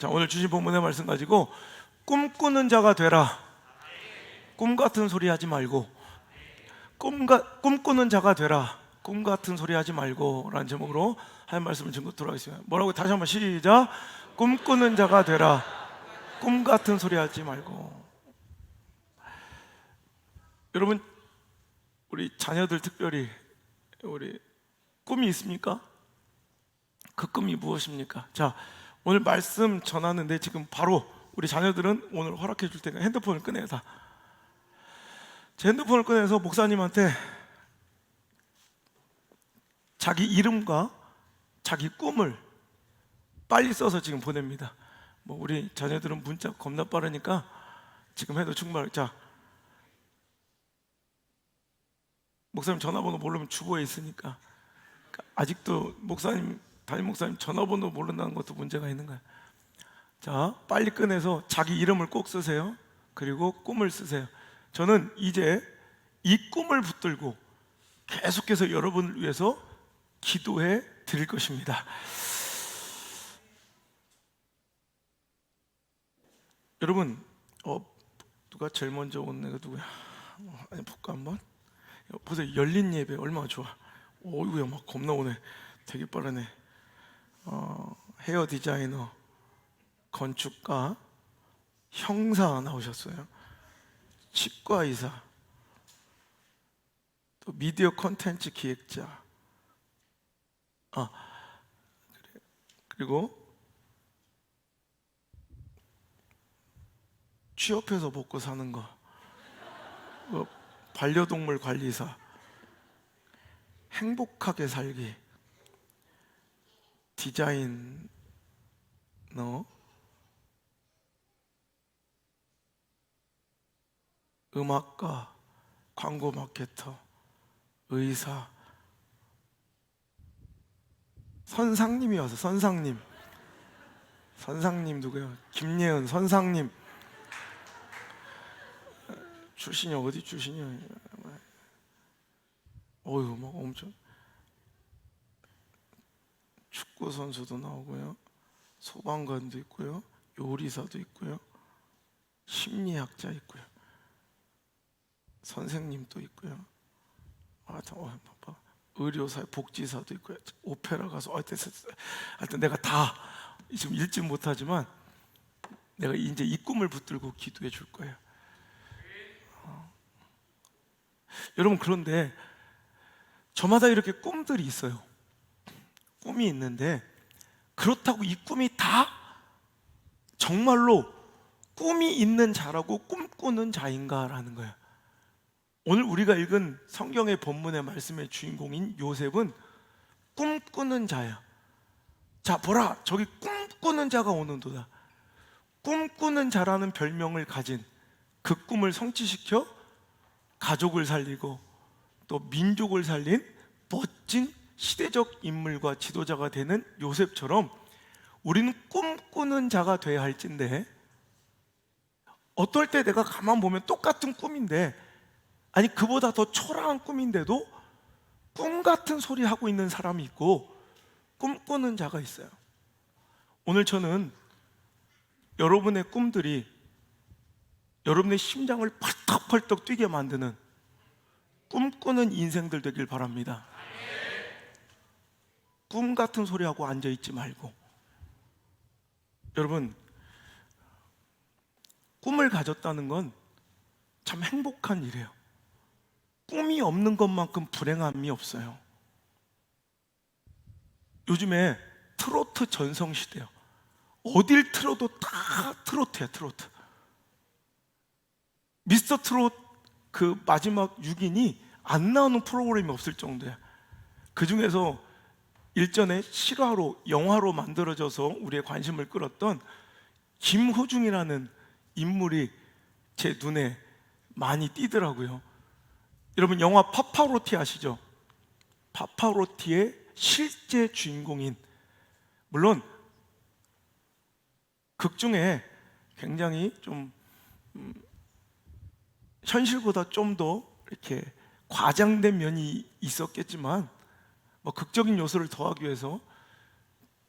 자, 오늘 주신 본문의 말씀 가지고 꿈꾸는 자가 되라. 꿈 같은 소리 하지 말고 꿈꾸는 자가 되라. 꿈 같은 소리 하지 말고 라는 제목으로 할 말씀을 증거토록 하겠습니다. 뭐라고? 다시 한번 시작. 꿈꾸는 자가 되라. 꿈 같은 소리 하지 말고. 여러분, 우리 자녀들 특별히 우리 꿈이 있습니까? 그 꿈이 무엇입니까? 자, 오늘 말씀 전하는데 지금 바로 우리 자녀들은 오늘 허락해 줄 테니까 핸드폰을 꺼내다. 제 핸드폰을 꺼내서 목사님한테 자기 이름과 자기 꿈을 빨리 써서 지금 보냅니다. 뭐 우리 자녀들은 문자 겁나 빠르니까 지금 해도 충분할. 자, 목사님 전화번호 모르면 주보에 있으니까. 아직도 담임 목사님 전화번호 모른다는 것도 문제가 있는 거야. 자, 빨리 꺼내서 자기 이름을 꼭 쓰세요. 그리고 꿈을 쓰세요. 저는 이제 이 꿈을 붙들고 계속해서 여러분을 위해서 기도해 드릴 것입니다. 여러분, 누가 제일 먼저 온 애가 누구야? 아니, 볼까 한번? 보세요. 열린 예배 얼마나 좋아. 어이구야, 막 겁나 오네. 되게 빠르네. 헤어 디자이너, 건축가, 형사 나오셨어요. 치과의사, 또 미디어 콘텐츠 기획자. 그리고 취업해서 먹고 사는 거. 반려동물 관리사, 행복하게 살기, 디자이너, 음악가, 광고 마케터, 의사, 선상님이 와서 선상님 누구예요? 김예은 선상님. 출신이 어디 출신이야? 어휴, 막 엄청. 축구 선수도 나오고요, 소방관도 있고요, 요리사도 있고요, 심리학자 있고요, 선생님도 있고요. 의료사, 복지사도 있고요, 오페라 가수. 하여튼 내가 다 지금 읽지 못하지만 내가 이제 이 꿈을 붙들고 기도해 줄 거예요. 여러분, 그런데 저마다 이렇게 꿈들이 있어요. 꿈이 있는데 그렇다고 이 꿈이 다 정말로 꿈이 있는 자라고 꿈꾸는 자인가라는 거예요. 오늘 우리가 읽은 성경의 본문의 말씀의 주인공인 요셉은 꿈꾸는 자야. 자, 보라, 저기 꿈꾸는 자가 오는도다. 꿈꾸는 자라는 별명을 가진, 그 꿈을 성취시켜 가족을 살리고 또 민족을 살린 멋진 시대적 인물과 지도자가 되는 요셉처럼 우리는 꿈꾸는 자가 되어야 할진데, 어떨 때 내가 가만 보면 똑같은 꿈인데, 아니 그보다 더 초라한 꿈인데도 꿈 같은 소리 하고 있는 사람이 있고 꿈꾸는 자가 있어요. 오늘 저는 여러분의 꿈들이 여러분의 심장을 펄떡펄떡 뛰게 만드는 꿈꾸는 인생들 되길 바랍니다. 꿈 같은 소리하고 앉아있지 말고. 여러분, 꿈을 가졌다는 건 참 행복한 일이에요. 꿈이 없는 것만큼 불행함이 없어요. 요즘에 트로트 전성시대예요. 어딜 틀어도 다 트로트야, 트로트. 미스터 트롯 그 마지막 6인이 안 나오는 프로그램이 없을 정도야. 그 중에서 일전에 실화로, 영화로 만들어져서 우리의 관심을 끌었던 김호중이라는 인물이 제 눈에 많이 띄더라고요. 여러분, 영화 파파로티 아시죠? 파파로티의 실제 주인공인, 물론 극 중에 굉장히 좀 현실보다 좀 더 이렇게 과장된 면이 있었겠지만, 뭐 극적인 요소를 더하기 위해서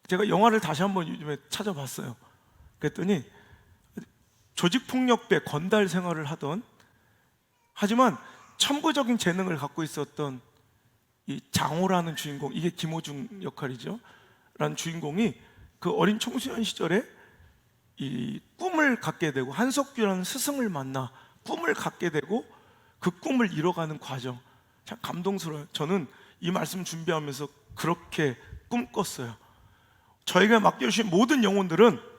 제가 영화를 다시 한번 요즘에 찾아봤어요. 그랬더니 조직폭력배 건달 생활을 하던, 하지만 천부적인 재능을 갖고 있었던 이 장호라는 주인공, 이게 김호중 역할이죠, 라는 주인공이 그 어린 청소년 시절에 이 꿈을 갖게 되고 한석규라는 스승을 만나 꿈을 갖게 되고 그 꿈을 이뤄가는 과정, 참 감동스러워요. 저는 이 말씀 준비하면서 그렇게 꿈꿨어요. 저에게 맡겨주신 모든 영혼들은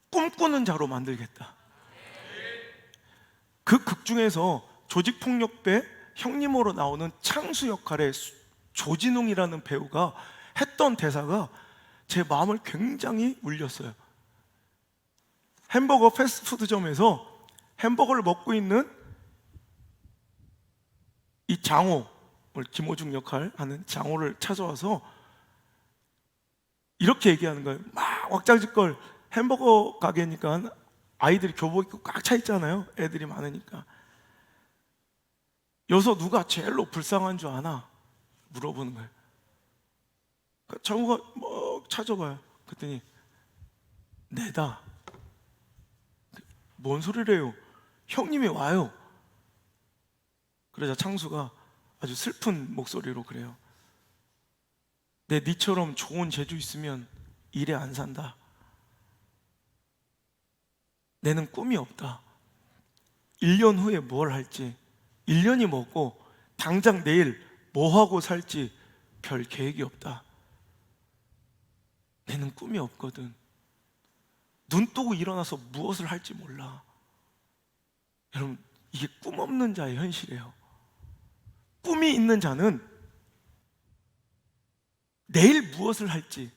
꿈꾸는 자로 만들겠다. 그 극 중에서 조직폭력배 형님으로 나오는 창수 역할의 조진웅이라는 배우가 했던 대사가 제 마음을 굉장히 울렸어요. 햄버거 패스트푸드점에서 햄버거를 먹고 있는 이 장호, 김호중 역할 하는 장호를 찾아와서 이렇게 얘기하는 거예요. 막 왁자지껄, 햄버거 가게니까 아이들이 교복 입고 꽉 차 있잖아요. 애들이 많으니까. 여기서 누가 제일로 불쌍한 줄 아나? 물어보는 거예요. 장호가 뭐 찾아봐요. 그랬더니 내다. 뭔 소리래요? 형님이 와요. 그러자 창수가 아주 슬픈 목소리로 그래요. 니처럼 좋은 재주 있으면 일에 안 산다. 내는 꿈이 없다. 1년 후에 뭘 할지, 1년이 먹고 당장 내일 뭐 하고 살지 별 계획이 없다. 내는 꿈이 없거든. 눈 뜨고 일어나서 무엇을 할지 몰라. 여러분, 이게 꿈 없는 자의 현실이에요. 꿈이 있는 자는 내일 무엇을 할지,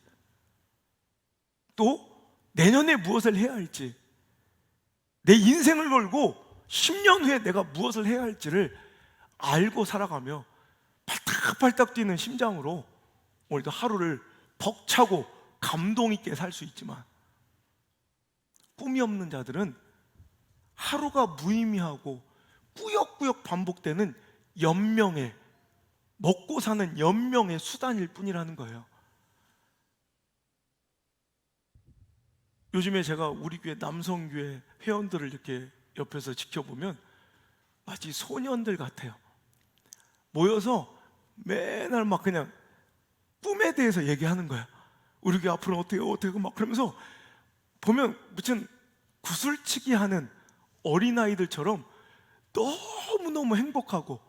또 내년에 무엇을 해야 할지, 내 인생을 걸고 10년 후에 내가 무엇을 해야 할지를 알고 살아가며 팔딱팔딱 뛰는 심장으로 오늘도 하루를 벅차고 감동 있게 살 수 있지만, 꿈이 없는 자들은 하루가 무의미하고 꾸역꾸역 반복되는 연명의, 먹고 사는 연명의 수단일 뿐이라는 거예요. 요즘에 제가 우리 교회 남성교회 회원들을 이렇게 옆에서 지켜보면 마치 소년들 같아요. 모여서 맨날 막 그냥 꿈에 대해서 얘기하는 거야. 우리 교회 앞으로 어떻게 막 그러면서 보면 무슨 구슬치기 하는 어린아이들처럼 너무너무 행복하고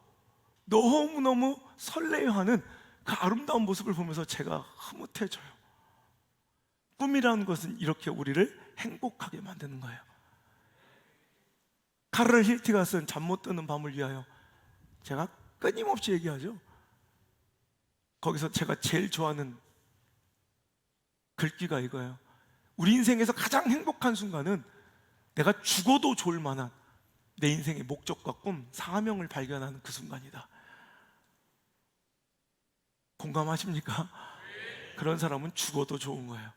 너무너무 설레어하는 그 아름다운 모습을 보면서 제가 흐뭇해져요. 꿈이라는 것은 이렇게 우리를 행복하게 만드는 거예요. 카를 힐티가 쓴 잠 못 드는 밤을 위하여 제가 끊임없이 얘기하죠. 거기서 제가 제일 좋아하는 글귀가 이거예요. 우리 인생에서 가장 행복한 순간은 내가 죽어도 좋을 만한 내 인생의 목적과 꿈, 사명을 발견하는 그 순간이다. 공감하십니까? 그런 사람은 죽어도 좋은 거예요.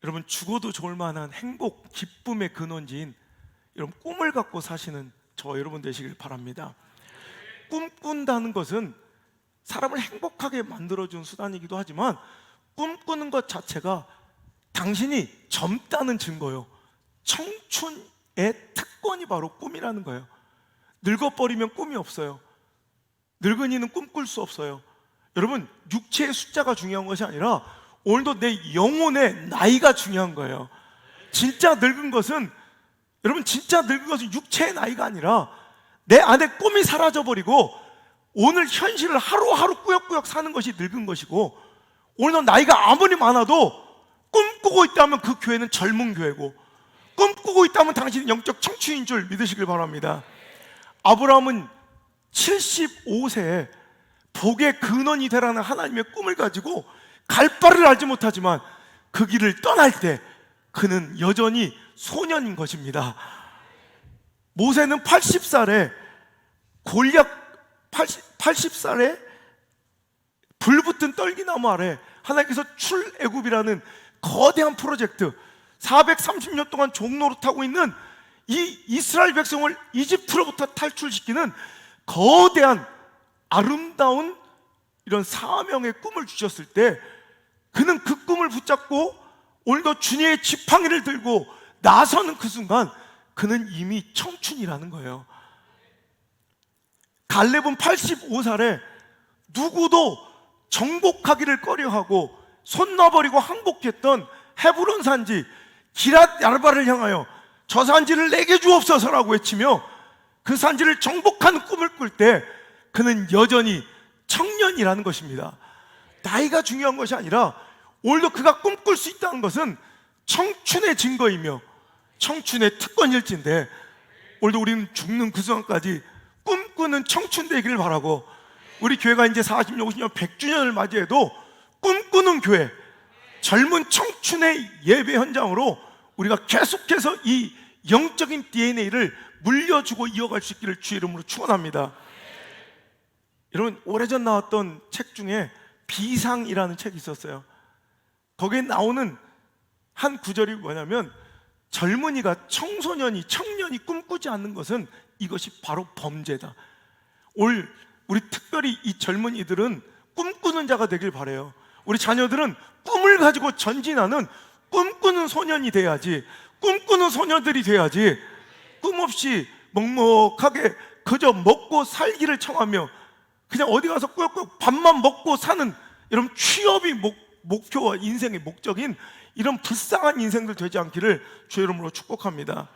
여러분, 죽어도 좋을 만한 행복, 기쁨의 근원지인 여러분 꿈을 갖고 사시는 저 여러분 되시길 바랍니다. 꿈꾼다는 것은 사람을 행복하게 만들어준 수단이기도 하지만 꿈꾸는 것 자체가 당신이 젊다는 증거예요. 청춘의 특권이 바로 꿈이라는 거예요. 늙어버리면 꿈이 없어요. 늙은이는 꿈꿀 수 없어요. 여러분, 육체의 숫자가 중요한 것이 아니라 오늘도 내 영혼의 나이가 중요한 거예요. 진짜 늙은 것은, 여러분, 진짜 늙은 것은 육체의 나이가 아니라 내 안에 꿈이 사라져버리고 오늘 현실을 하루하루 꾸역꾸역 사는 것이 늙은 것이고, 오늘 나이가 아무리 많아도 꿈꾸고 있다면 그 교회는 젊은 교회고, 꿈꾸고 있다면 당신은 영적 청춘인 줄 믿으시길 바랍니다. 아브라함은 75세에 복의 근원이 되라는 하나님의 꿈을 가지고 갈 바를 알지 못하지만 그 길을 떠날 때 그는 여전히 소년인 것입니다. 모세는 80살에 골리앗 80살에 불붙은 떨기나무 아래 하나님께서 출애굽이라는 거대한 프로젝트, 430년 동안 종노릇하고 있는 이 이스라엘 백성을 이집트로부터 탈출시키는 거대한 아름다운 이런 사명의 꿈을 주셨을 때 그는 그 꿈을 붙잡고 오늘도 주님의 지팡이를 들고 나서는 그 순간 그는 이미 청춘이라는 거예요. 갈렙은 85살에 누구도 정복하기를 꺼려하고 손 놔버리고 항복했던 헤브론 산지 기랏 야르바를 향하여 저 산지를 내게 주옵소서라고 외치며 그 산지를 정복하는 꿈을 꿀 때 그는 여전히 청년이라는 것입니다. 나이가 중요한 것이 아니라 오늘도 그가 꿈꿀 수 있다는 것은 청춘의 증거이며 청춘의 특권일진데, 오늘도 우리는 죽는 그 순간까지 꿈꾸는 청춘 되기를 바라고, 우리 교회가 이제 40년, 50년, 100주년을 맞이해도 꿈꾸는 교회, 젊은 청춘의 예배 현장으로 우리가 계속해서 이 영적인 DNA를 물려주고 이어갈 수 있기를 주의 이름으로 축원합니다. 여러분, 오래전 나왔던 책 중에 비상이라는 책이 있었어요. 거기에 나오는 한 구절이 뭐냐면, 젊은이가 청소년이, 청년이 꿈꾸지 않는 것은 이것이 바로 범죄다. 우리 특별히 이 젊은이들은 꿈꾸는 자가 되길 바라요. 우리 자녀들은 꿈을 가지고 전진하는 꿈꾸는 소년이 돼야지, 꿈꾸는 소녀들이 돼야지, 꿈 없이 먹먹하게 그저 먹고 살기를 청하며 그냥 어디 가서 꾸역꾸역 밥만 먹고 사는, 이런 취업이 목표와 인생의 목적인 이런 불쌍한 인생들 되지 않기를 주의 이름으로 축복합니다.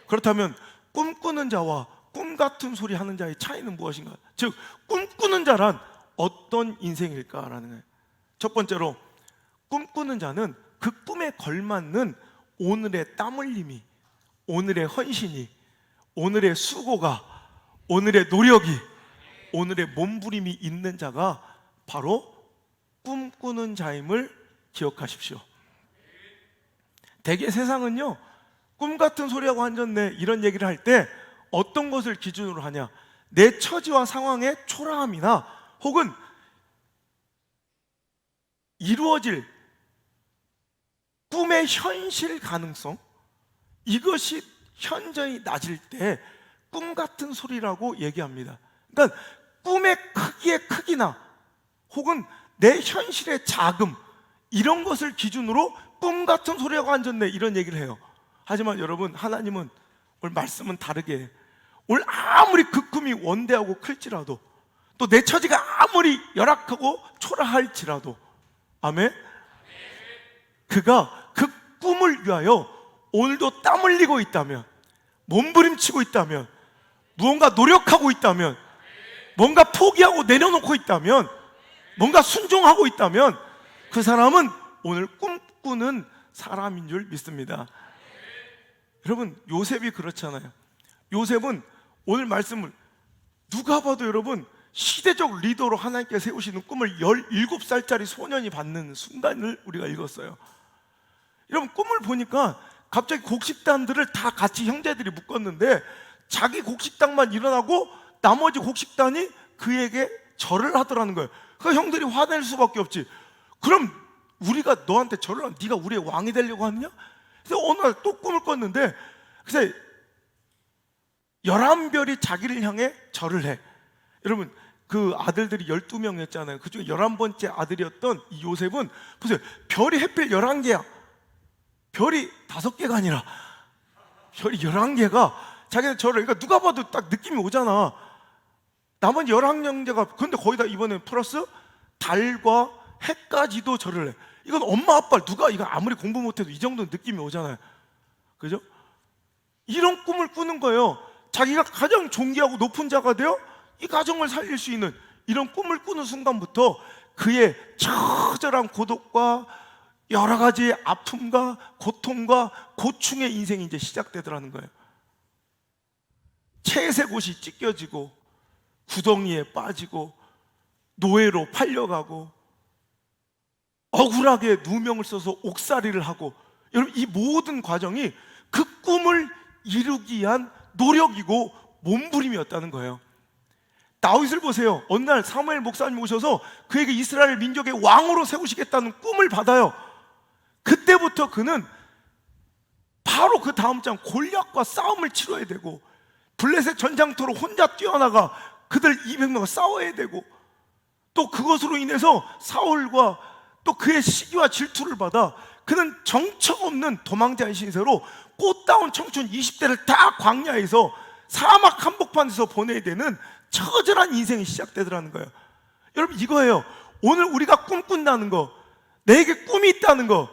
그렇다면 꿈꾸는 자와 꿈 같은 소리 하는 자의 차이는 무엇인가? 즉, 꿈꾸는 자란 어떤 인생일까라는 거예요. 첫 번째로, 꿈꾸는 자는 그 꿈에 걸맞는 오늘의 땀 흘림이, 오늘의 헌신이, 오늘의 수고가, 오늘의 노력이, 오늘의 몸부림이 있는 자가 바로 꿈꾸는 자임을 기억하십시오. 대개 세상은요, 꿈 같은 소리하고 한전네 이런 얘기를 할 때 어떤 것을 기준으로 하냐? 내 처지와 상황의 초라함이나 혹은 이루어질 꿈의 현실 가능성, 이것이 현저히 낮을 때 꿈 같은 소리라고 얘기합니다. 그러니까 꿈의 크기의 크기나 혹은 내 현실의 자금, 이런 것을 기준으로 꿈 같은 소리하고 앉았네 이런 얘기를 해요. 하지만 여러분, 하나님은 오늘 말씀은 다르게, 오늘 아무리 그 꿈이 원대하고 클지라도, 또 내 처지가 아무리 열악하고 초라할지라도, 아멘, 그가 그 꿈을 위하여 오늘도 땀 흘리고 있다면, 몸부림치고 있다면, 무언가 노력하고 있다면, 뭔가 포기하고 내려놓고 있다면, 뭔가 순종하고 있다면 그 사람은 오늘 꿈꾸는 사람인 줄 믿습니다. 여러분, 요셉이 그렇잖아요. 요셉은 오늘 말씀을 누가 봐도 여러분, 시대적 리더로 하나님께 세우시는 꿈을 17살짜리 소년이 받는 순간을 우리가 읽었어요. 여러분, 꿈을 보니까 갑자기 곡식단들을 다 같이 형제들이 묶었는데 자기 곡식단만 일어나고 나머지 곡식단이 그에게 절을 하더라는 거예요. 그 형들이 화낼 수밖에 없지. 그럼 우리가 너한테 절을 하면 네가 우리의 왕이 되려고 하느냐? 그래서 어느 날 또 꿈을 꿨는데, 그래서 11별이 자기를 향해 절을 해. 여러분, 그 아들들이 12명이었잖아요. 그중에 11번째 아들이었던 이 요셉은 보세요, 별이 해필 11개야 별이 5개가 아니라 별이 11개가 자기는 절을, 그러니까 누가 봐도 딱 느낌이 오잖아. 나머지 11형제가, 근데 거의 다 이번에 플러스 달과 해까지도 절을 해. 이건 엄마 아빠 누가, 이거 아무리 공부 못해도 이 정도는 느낌이 오잖아요. 그죠? 이런 꿈을 꾸는 거예요. 자기가 가장 존귀하고 높은 자가 되어 이 가정을 살릴 수 있는 이런 꿈을 꾸는 순간부터 그의 처절한 고독과 여러 가지의 아픔과 고통과 고충의 인생이 이제 시작되더라는 거예요. 채색 옷이 찢겨지고 구덩이에 빠지고 노예로 팔려가고 억울하게 누명을 써서 옥살이를 하고, 여러분, 이 모든 과정이 그 꿈을 이루기 위한 노력이고 몸부림이었다는 거예요. 다윗을 보세요. 어느 날 사무엘 목사님 오셔서 그에게 이스라엘 민족의 왕으로 세우시겠다는 꿈을 받아요. 그때부터 그는 바로 그 다음 장 골리앗과 싸움을 치러야 되고, 블레셋 전장터로 혼자 뛰어나가 그들 200명과 싸워야 되고, 또 그것으로 인해서 사울과 또 그의 시기와 질투를 받아 그는 정처 없는 도망자의 신세로 꽃다운 청춘 20대를 다 광야에서 사막 한복판에서 보내야 되는 처절한 인생이 시작되더라는 거예요. 여러분, 이거예요. 오늘 우리가 꿈꾼다는 거, 내게 꿈이 있다는 거,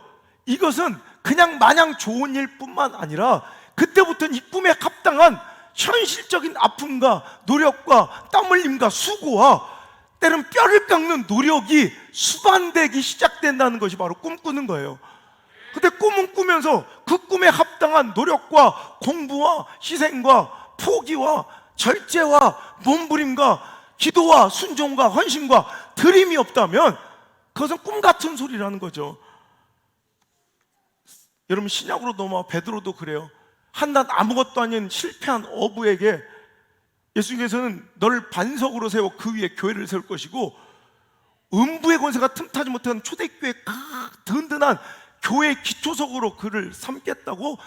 이것은 그냥 마냥 좋은 일뿐만 아니라 그때부터는 이 꿈에 합당한 현실적인 아픔과 노력과 땀 흘림과 수고와 때로는 뼈를 깎는 노력이 수반되기 시작된다는 것이 바로 꿈꾸는 거예요. 근데 꿈은 꾸면서 그 꿈에 합당한 노력과 공부와 희생과 포기와 절제와 몸부림과 기도와 순종과 헌신과 드림이 없다면 그것은 꿈 같은 소리라는 거죠. 여러분, 신약으로 넘어와 베드로도 그래요. 한낱 아무것도 아닌 실패한 어부에게 예수님께서는 너를 반석으로 세워 그 위에 교회를 세울 것이고 음부의 권세가 틈타지 못한 초대교회 든든한 교회의 기초석으로 그를 삼겠다고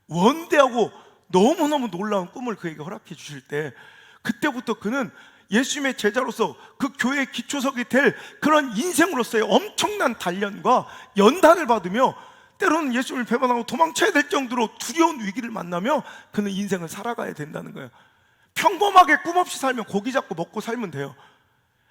원대하고 너무너무 놀라운 꿈을 그에게 허락해 주실 때, 그때부터 그는 예수님의 제자로서 그 교회의 기초석이 될 그런 인생으로서의 엄청난 단련과 연단을 받으며 때로는 예수님을 배반하고 도망쳐야 될 정도로 두려운 위기를 만나며 그는 인생을 살아가야 된다는 거예요. 평범하게 꿈 없이 살면 고기 잡고 먹고 살면 돼요.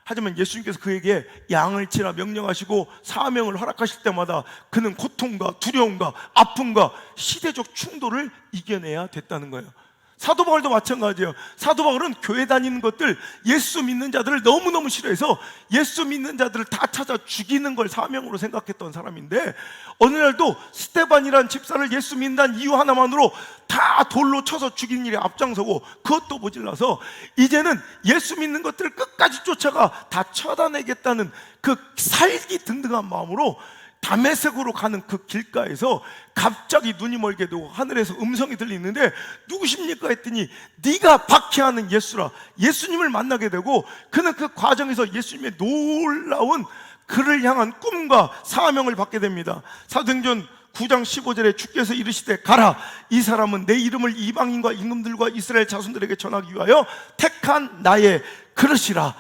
하지만 예수님께서 그에게 양을 치라 명령하시고 사명을 허락하실 때마다 그는 고통과 두려움과 아픔과 시대적 충돌을 이겨내야 됐다는 거예요. 사도 바울도 마찬가지예요. 사도 바울은 교회 다니는 것들, 예수 믿는 자들을 너무너무 싫어해서 예수 믿는 자들을 다 찾아 죽이는 걸 사명으로 생각했던 사람인데, 어느 날도 스데반이라는 집사를 예수 믿는다는 이유 하나만으로 다 돌로 쳐서 죽이는 일에 앞장서고, 그것도 모질라서 이제는 예수 믿는 것들을 끝까지 쫓아가 다 처단하겠다는 그 살기 등등한 마음으로 다메섹으로 가는 그 길가에서 갑자기 눈이 멀게 되고 하늘에서 음성이 들리는데 누구십니까 했더니 네가 박해하는 예수라, 예수님을 만나게 되고, 그는 그 과정에서 예수님의 놀라운 그를 향한 꿈과 사명을 받게 됩니다. 사도행전 9장 15절에 주께서 이르시되 가라, 이 사람은 내 이름을 이방인과 임금들과 이스라엘 자손들에게 전하기 위하여 택한 나의 그릇이라.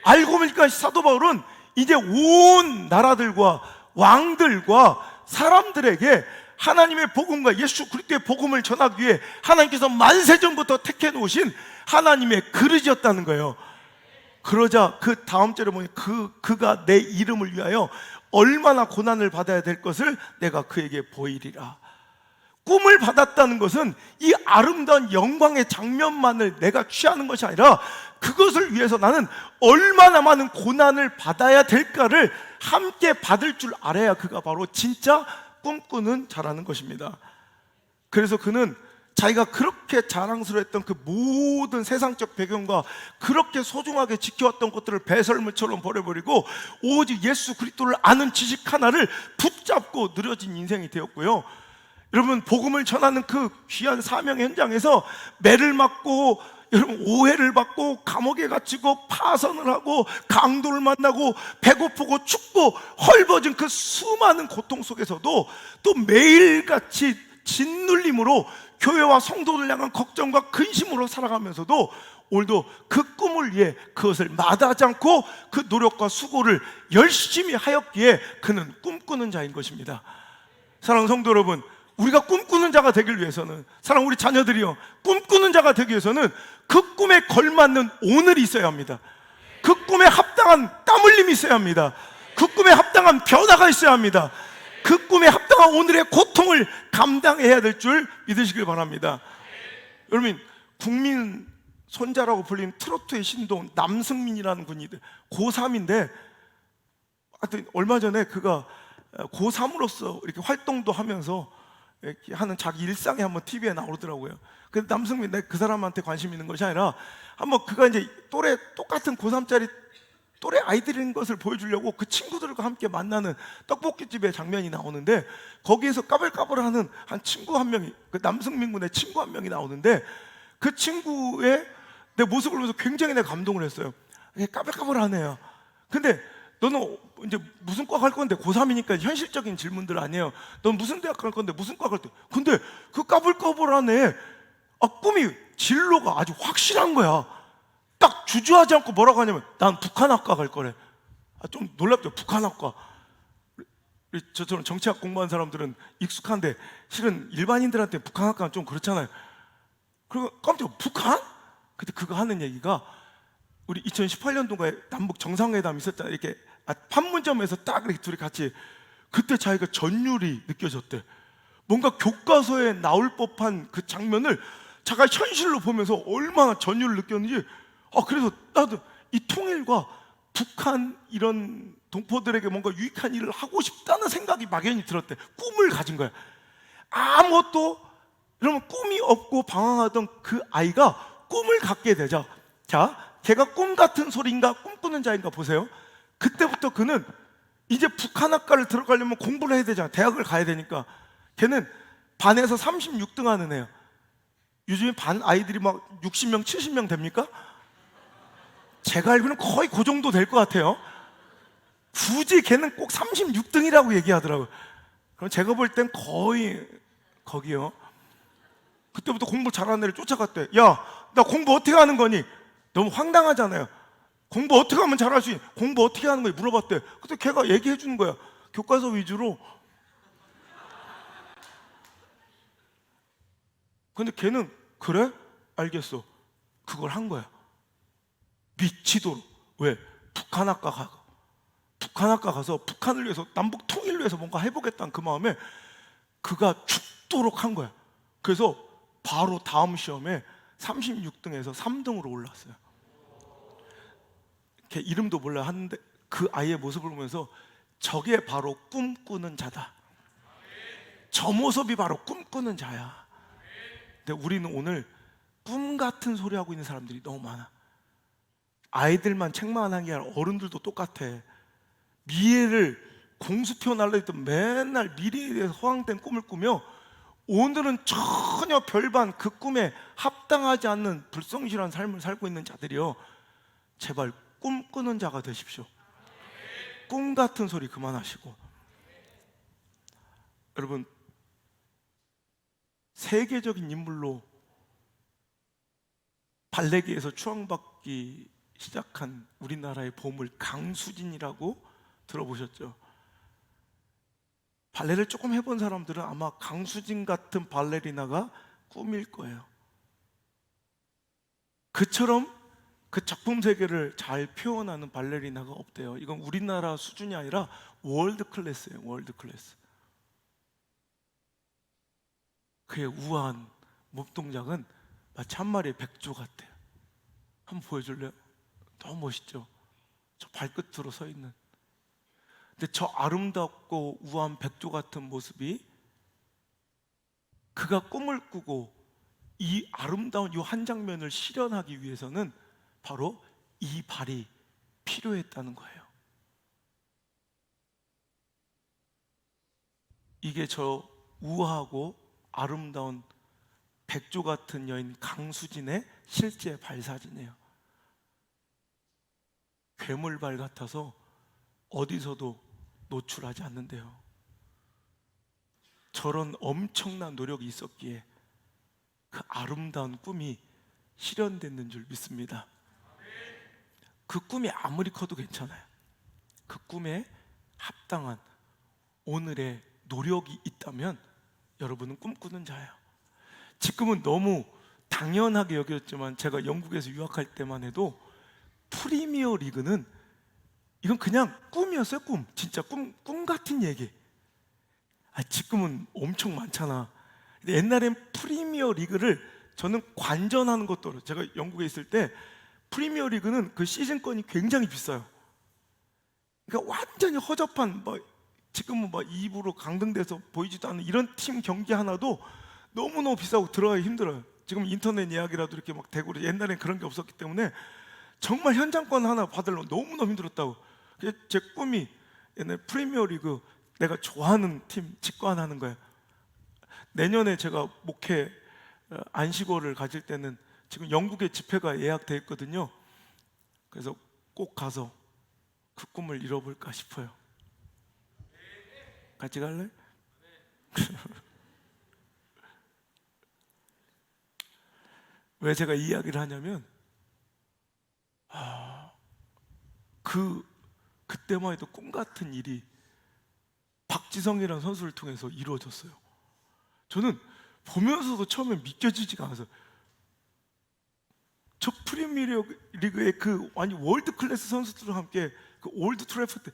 알고 보니까 사도 바울은 이제 온 나라들과 왕들과 사람들에게 하나님의 복음과 예수 그리스도의 복음을 전하기 위해 하나님께서 만세전부터 택해 놓으신 하나님의 그릇이었다는 거예요. 그러자 그 다음 절에 보니 그가 내 이름을 위하여 얼마나 고난을 받아야 될 것을 내가 그에게 보이리라. 꿈을 받았다는 것은 이 아름다운 영광의 장면만을 내가 취하는 것이 아니라 그것을 위해서 나는 얼마나 많은 고난을 받아야 될까를 함께 받을 줄 알아야 그가 바로 진짜 꿈꾸는 자라는 것입니다. 그래서 그는 자기가 그렇게 자랑스러웠던 그 모든 세상적 배경과 그렇게 소중하게 지켜왔던 것들을 배설물처럼 버려버리고 오직 예수 그리스도를 아는 지식 하나를 붙잡고 느려진 인생이 되었고요. 여러분, 복음을 전하는 그 귀한 사명의 현장에서 매를 맞고, 여러분, 오해를 받고 감옥에 갇히고 파선을 하고 강도를 만나고 배고프고 춥고 헐벗은 그 수많은 고통 속에서도 또 매일같이 짓눌림으로 교회와 성도를 향한 걱정과 근심으로 살아가면서도 오늘도 그 꿈을 위해 그것을 마다하지 않고 그 노력과 수고를 열심히 하였기에 그는 꿈꾸는 자인 것입니다. 사랑하는 성도 여러분, 우리가 꿈꾸는 자가 되길 위해서는, 사랑하는 우리 자녀들이요, 꿈꾸는 자가 되기 위해서는 그 꿈에 걸맞는 오늘이 있어야 합니다. 그 꿈에 합당한 땀 흘림이 있어야 합니다. 그 꿈에 합당한 변화가 있어야 합니다. 그 꿈에 합당한 오늘의 고통을 감당해야 될 줄 믿으시길 바랍니다. 여러분, 국민 손자라고 불리는 트로트의 신동 남승민이라는 분이 고3인데, 하여튼 얼마 전에 그가 고3으로서 이렇게 활동도 하면서 이렇게 하는 자기 일상이 한번 TV에 나오더라고요. 근데 남승민, 내가 그 사람한테 관심 있는 것이 아니라 한번 그가 이제 또래 똑같은 고3짜리 또래 아이들인 것을 보여주려고 그 친구들과 함께 만나는 떡볶이집의 장면이 나오는데, 거기에서 까불까불하는 한 친구 한 명이, 그 남승민 군의 친구 한 명이 나오는데, 그 친구의 내 모습을 보면서 굉장히 내가 감동을 했어요. 까불까불하네요. 근데 너는 이제 무슨 과 갈 건데, 고3이니까 현실적인 질문들 아니에요. 넌 무슨 대학 갈 건데, 무슨 과 갈 때. 근데 그 까불까불하네, 꿈이 진로가 아주 확실한 거야. 딱 주저하지 않고 뭐라고 하냐면 난 북한학과 갈 거래. 좀 놀랍죠. 북한학과. 저처럼 정치학 공부한 사람들은 익숙한데 실은 일반인들한테 북한학과는 좀 그렇잖아요. 그리고 깜짝 북한? 근데 그거 하는 얘기가 우리 2018년도에 남북 정상회담 있었잖아요. 이렇게 판문점에서 딱 이렇게 둘이 같이 그때 자기가 전율이 느껴졌대. 뭔가 교과서에 나올 법한 그 장면을 자기가 현실로 보면서 얼마나 전율을 느꼈는지. 그래서 나도 이 통일과 북한 이런 동포들에게 뭔가 유익한 일을 하고 싶다는 생각이 막연히 들었대. 꿈을 가진 거야. 아무것도 그러면 꿈이 없고 방황하던 그 아이가 꿈을 갖게 되죠. 자, 걔가 꿈 같은 소리인가 꿈꾸는 자인가 보세요. 그때부터 그는 이제 북한학과를 들어가려면 공부를 해야 되잖아. 대학을 가야 되니까. 걔는 반에서 36등 하는 애야. 요즘에 반 아이들이 막 60명, 70명 됩니까? 제가 알기로는 거의 그 정도 될 것 같아요. 굳이 걔는 꼭 36등이라고 얘기하더라고요. 그럼 제가 볼 땐 거의 거기요. 그때부터 공부 잘하는 애를 쫓아갔대. 야, 나 공부 어떻게 하는 거니? 너무 황당하잖아요. 공부 어떻게 하면 잘할 수 있니? 공부 어떻게 하는 거니? 물어봤대. 그때 걔가 얘기해 주는 거야. 교과서 위주로. 근데 걔는 그래? 알겠어. 그걸 한 거야. 미치도록. 왜? 북한학과 가서 북한을 위해서, 남북 통일을 위해서 뭔가 해보겠다는 그 마음에 그가 죽도록 한 거야. 그래서 바로 다음 시험에 36등에서 3등으로 올랐어요. 걔 이름도 몰라 하는데 그 아이의 모습을 보면서 저게 바로 꿈꾸는 자다. 저 모습이 바로 꿈꾸는 자야. 근데 우리는 오늘 꿈 같은 소리 하고 있는 사람들이 너무 많아. 아이들만 책만 하는 게 아니라 어른들도 똑같아. 미래를 공수표 날려있던 맨날 미래에 대해서 허황된 꿈을 꾸며 오늘은 전혀 별반 그 꿈에 합당하지 않는 불성실한 삶을 살고 있는 자들이요. 제발 꿈꾸는 자가 되십시오. 꿈 같은 소리 그만하시고. 여러분, 세계적인 인물로 발레계에서 추앙받기 시작한 우리나라의 보물 강수진이라고 들어보셨죠? 발레를 조금 해본 사람들은 아마 강수진 같은 발레리나가 꿈일 거예요. 그처럼 그 작품 세계를 잘 표현하는 발레리나가 없대요. 이건 우리나라 수준이 아니라 월드 클래스예요. 월드 클래스. 그의 우아한 몸 동작은 마치 한 마리의 백조 같아요. 한번 보여줄래요? 너무 멋있죠? 저 발끝으로 서 있는. 근데 저 아름답고 우아한 백조 같은 모습이 그가 꿈을 꾸고 이 아름다운 이 한 장면을 실현하기 위해서는 바로 이 발이 필요했다는 거예요. 이게 저 우아하고 아름다운 백조 같은 여인 강수진의 실제 발사진이에요. 괴물발 같아서 어디서도 노출하지 않는데요. 저런 엄청난 노력이 있었기에 그 아름다운 꿈이 실현됐는 줄 믿습니다. 그 꿈이 아무리 커도 괜찮아요. 그 꿈에 합당한 오늘의 노력이 있다면 여러분은 꿈꾸는 자예요. 지금은 너무 당연하게 여겼지만 제가 영국에서 유학할 때만 해도 프리미어 리그는 이건 그냥 꿈이었어요. 꿈. 진짜 꿈 같은 얘기. 지금은 엄청 많잖아. 근데 옛날엔 프리미어 리그를 저는 관전하는 것도, 제가 영국에 있을 때 프리미어 리그는 그 시즌권이 굉장히 비싸요. 그러니까 완전히 허접한, 지금은 2부로 강등돼서 보이지도 않는 이런 팀 경기 하나도 너무너무 비싸고 들어가기 힘들어요. 지금 인터넷 예약이라도 이렇게 막 되고, 옛날엔 그런 게 없었기 때문에 정말 현장권 하나 받으려면 너무너무 힘들었다고. 제 꿈이 옛날 프리미어 리그 내가 좋아하는 팀 직관하는 거예요. 내년에 제가 목회 안식월을 가질 때는 지금 영국의 집회가 예약돼 있거든요. 그래서 꼭 가서 그 꿈을 이뤄볼까 싶어요. 같이 갈래? 왜 제가 이 이야기를 하냐면 그때만 해도 꿈 같은 일이 박지성이라는 선수를 통해서 이루어졌어요. 저는 보면서도 처음에 믿겨지지가 않아서, 저 프리미어리그의 그 아니 월드 클래스 선수들과 함께 그 올드 트래포드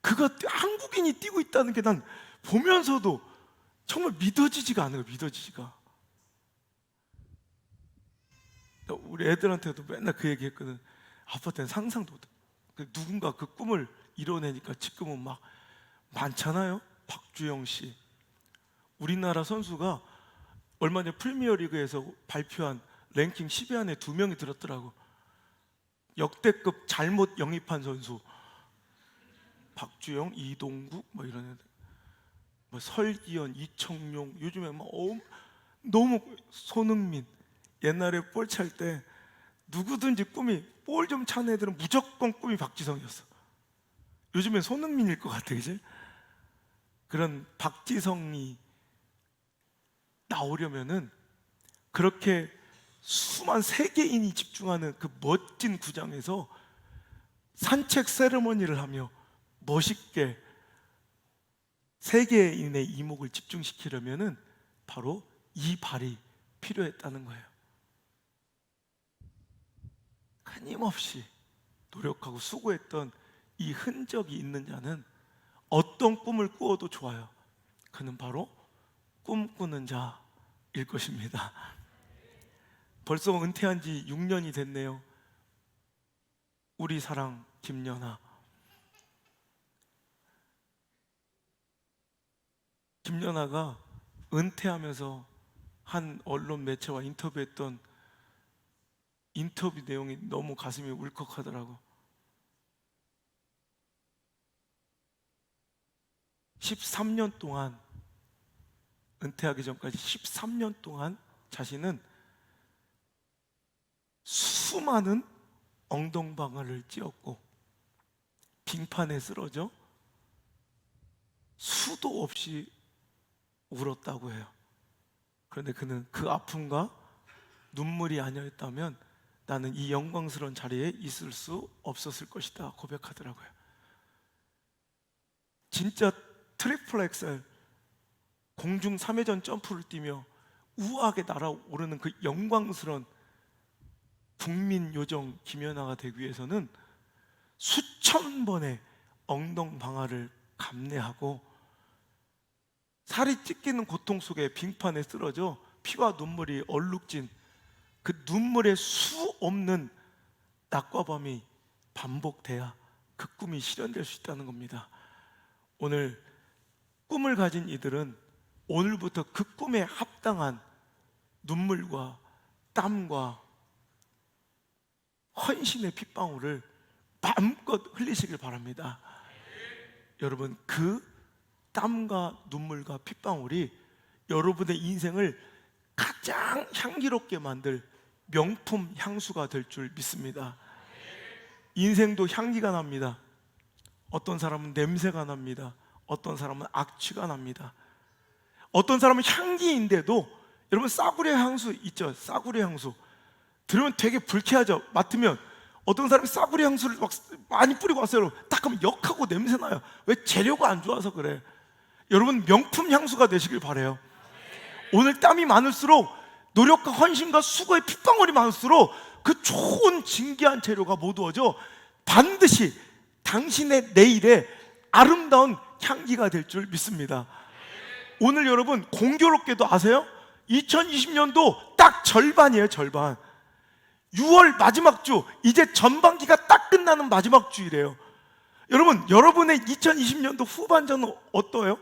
그가 한국인이 뛰고 있다는 게 난 보면서도 정말 믿어지지가 않아요. 믿어지지가. 우리 애들한테도 맨날 그 얘기했거든. 아빠 때는 상상도 못해. 누군가 그 꿈을 이뤄내니까 지금은 막 많잖아요. 박주영 씨, 우리나라 선수가 얼마 전에 프리미어리그에서 발표한 랭킹 10위 안에 2명이 들었더라고. 역대급 잘못 영입한 선수. 박주영, 이동국 뭐 이런 애들, 뭐 설기현, 이청용, 요즘에 막 너무 손흥민. 옛날에 볼 찰 때 누구든지 꿈이, 볼 좀 찬 애들은 무조건 꿈이 박지성이었어. 요즘엔 손흥민일 것 같아, 그지? 그런 박지성이 나오려면은 그렇게 수만 세계인이 집중하는 그 멋진 구장에서 산책 세레머니를 하며 멋있게 세계인의 이목을 집중시키려면은 바로 이 발이 필요했다는 거예요. 끊임없이 노력하고 수고했던 이 흔적이 있는 자는 어떤 꿈을 꾸어도 좋아요. 그는 바로 꿈꾸는 자일 것입니다. 벌써 은퇴한 지 6년이 됐네요. 우리 사랑 김연아. 김연아가 은퇴하면서 한 언론 매체와 인터뷰했던 인터뷰 내용이 너무 가슴이 울컥하더라고. 13년 동안, 은퇴하기 전까지 13년 동안 자신은 수많은 엉덩방아를 찧었고 빙판에 쓰러져 수도 없이 울었다고 해요. 그런데 그는 그 아픔과 눈물이 아니었다면 나는 이 영광스러운 자리에 있을 수 없었을 것이다 고백하더라고요. 진짜 트리플 엑셀 공중 3회전 점프를 뛰며 우아하게 날아오르는 그 영광스러운 국민 요정 김연아가 되기 위해서는 수천 번의 엉덩방아를 감내하고 살이 찢기는 고통 속에 빙판에 쓰러져 피와 눈물이 얼룩진 그 눈물의 수 없는 낮과 밤이 반복돼야 그 꿈이 실현될 수 있다는 겁니다. 오늘 꿈을 가진 이들은 오늘부터 그 꿈에 합당한 눈물과 땀과 헌신의 핏방울을 마음껏 흘리시길 바랍니다. 여러분, 그 땀과 눈물과 핏방울이 여러분의 인생을 가장 향기롭게 만들 명품 향수가 될 줄 믿습니다. 인생도 향기가 납니다. 어떤 사람은 냄새가 납니다. 어떤 사람은 악취가 납니다. 어떤 사람은 향기인데도, 여러분 싸구려 향수 있죠? 싸구려 향수 들으면 되게 불쾌하죠? 맡으면. 어떤 사람이 싸구려 향수를 막 많이 뿌리고 왔어요. 딱 하면 역하고 냄새나요. 왜? 재료가 안 좋아서 그래. 여러분 명품 향수가 되시길 바라요. 오늘 땀이 많을수록, 노력과 헌신과 수고의 핏방울이 많을수록 그 좋은 진귀한 재료가 모두어져 반드시 당신의 내일에 아름다운 향기가 될 줄 믿습니다. 오늘 여러분 공교롭게도 아세요? 2020년도 딱 절반이에요. 절반. 6월 마지막 주, 이제 전반기가 딱 끝나는 마지막 주이래요. 여러분, 여러분의 2020년도 후반전은 어떠해요?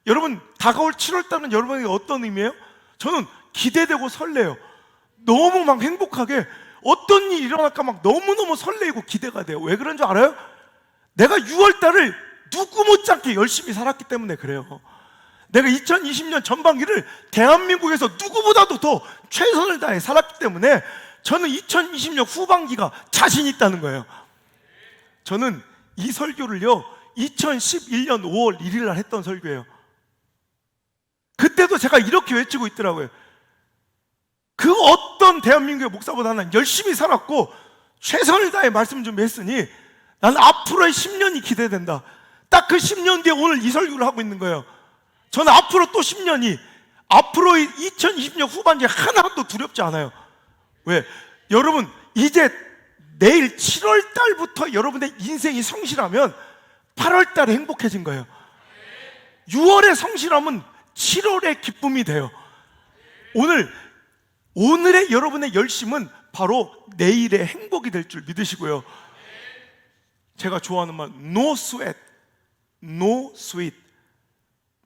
여러분 다가올 7월달은 여러분에게 어떤 의미예요? 저는 기대되고 설레요. 너무 막 행복하게 어떤 일이 일어날까 막 너무너무 설레이고 기대가 돼요. 왜 그런 줄 알아요? 내가 6월달을 누구 못지않게 열심히 살았기 때문에 그래요. 내가 2020년 전반기를 대한민국에서 누구보다도 더 최선을 다해 살았기 때문에 저는 2020년 후반기가 자신 있다는 거예요. 저는 이 설교를요 2011년 5월 1일 날 했던 설교예요. 그때도 제가 이렇게 외치고 있더라고요. 그 어떤 대한민국의 목사보다 는 열심히 살았고 최선을 다해 말씀 준비했으니 나는 앞으로의 10년이 기대된다. 딱 그 10년 뒤에 오늘 이 설교를 하고 있는 거예요. 저는 앞으로 또 10년이, 앞으로 2020년 후반기에 하나도 두렵지 않아요. 왜? 여러분, 이제 내일 7월 달부터 여러분의 인생이 성실하면 8월 달에 행복해진 거예요. 6월에 성실하면 7월에 기쁨이 돼요. 오늘의 여러분의 열심은 바로 내일의 행복이 될 줄 믿으시고요. 제가 좋아하는 말, no sweat, no sweat,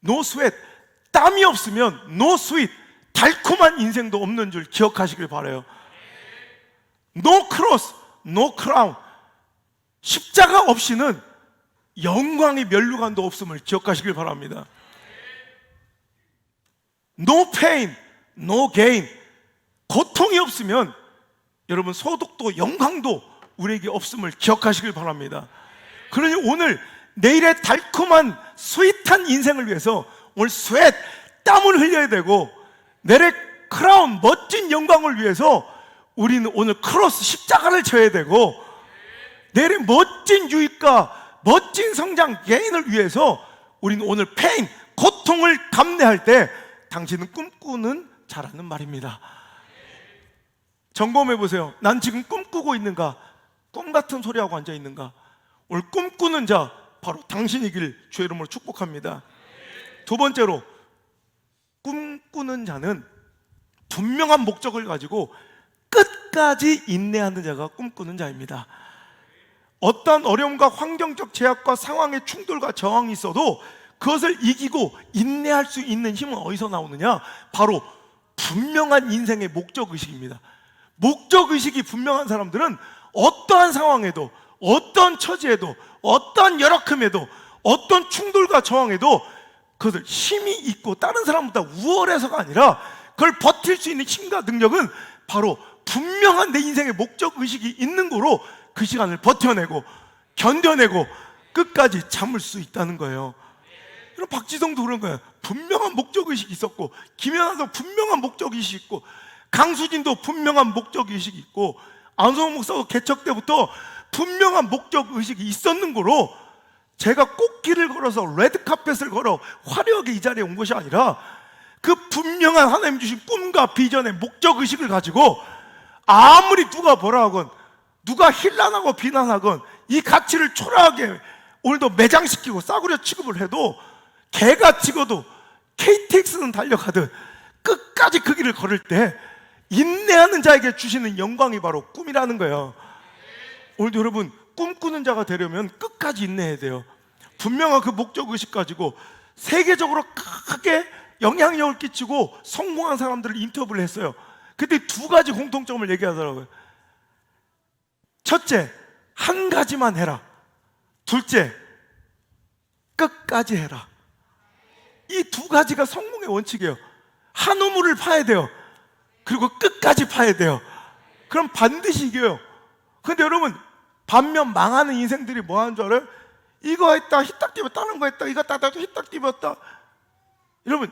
no sweat. 땀이 없으면 no sweet, 달콤한 인생도 없는 줄 기억하시길 바라요. No cross, no crown. 십자가 없이는 영광의 면류관도 없음을 기억하시길 바랍니다. No pain, no gain. 고통이 없으면 여러분 소득도 영광도 우리에게 없음을 기억하시길 바랍니다. 그러니 오늘 내일의 달콤한 스윗한 인생을 위해서 오늘 스웨트, 땀을 흘려야 되고, 내일의 크라운, 멋진 영광을 위해서 우리는 오늘 크로스, 십자가를 져야 되고, 내일의 멋진 유익과 멋진 성장, 개인을 위해서 우리는 오늘 페인, 고통을 감내할 때 당신은 꿈꾸는 자라는 말입니다. 점검해 보세요. 난 지금 꿈꾸고 있는가? 꿈 같은 소리하고 앉아 있는가? 오늘 꿈꾸는 자 바로 당신이길 주의 이름으로 축복합니다. 두 번째로, 꿈꾸는 자는 분명한 목적을 가지고 끝까지 인내하는 자가 꿈꾸는 자입니다. 어떤 어려움과 환경적 제약과 상황의 충돌과 저항이 있어도 그것을 이기고 인내할 수 있는 힘은 어디서 나오느냐? 바로 분명한 인생의 목적의식입니다. 목적의식이 분명한 사람들은 어떠한 상황에도, 어떤 처지에도, 어떤 열악함에도, 어떤 충돌과 저항에도 그것을 힘이 있고 다른 사람보다 우월해서가 아니라 그걸 버틸 수 있는 힘과 능력은 바로 분명한 내 인생의 목적의식이 있는 거로 그 시간을 버텨내고 견뎌내고 끝까지 참을 수 있다는 거예요. 그럼 박지성도 그런 거예요. 분명한 목적의식이 있었고, 김연아도 분명한 목적의식이 있고, 강수진도 분명한 목적의식이 있고, 안성호 목사도 개척 때부터 분명한 목적의식이 있었는 거로 제가 꽃길을 걸어서 레드카펫을 걸어 화려하게 이 자리에 온 것이 아니라 그 분명한 하나님 주신 꿈과 비전의 목적의식을 가지고 아무리 누가 뭐라 하건, 누가 힐난하고 비난하건, 이 가치를 초라하게 오늘도 매장시키고 싸구려 취급을 해도, 개가 찍어도 KTX는 달려가듯 끝까지 그 길을 걸을 때 인내하는 자에게 주시는 영광이 바로 꿈이라는 거예요. 오늘도 여러분, 꿈꾸는 자가 되려면 끝까지 인내해야 돼요. 분명한 그 목적의식 가지고 세계적으로 크게 영향력을 끼치고 성공한 사람들을 인터뷰를 했어요. 근데 두 가지 공통점을 얘기하더라고요. 첫째, 한 가지만 해라. 둘째, 끝까지 해라. 이 두 가지가 성공의 원칙이에요. 한 우물을 파야 돼요. 그리고 끝까지 파야 돼요. 그럼 반드시 이겨요. 근데 여러분, 반면 망하는 인생들이 뭐 하는 줄 알아요? 이거 했다 히딱 띠었다, 다른 거 했다 이거 따다도 히딱 띠었다. 여러분,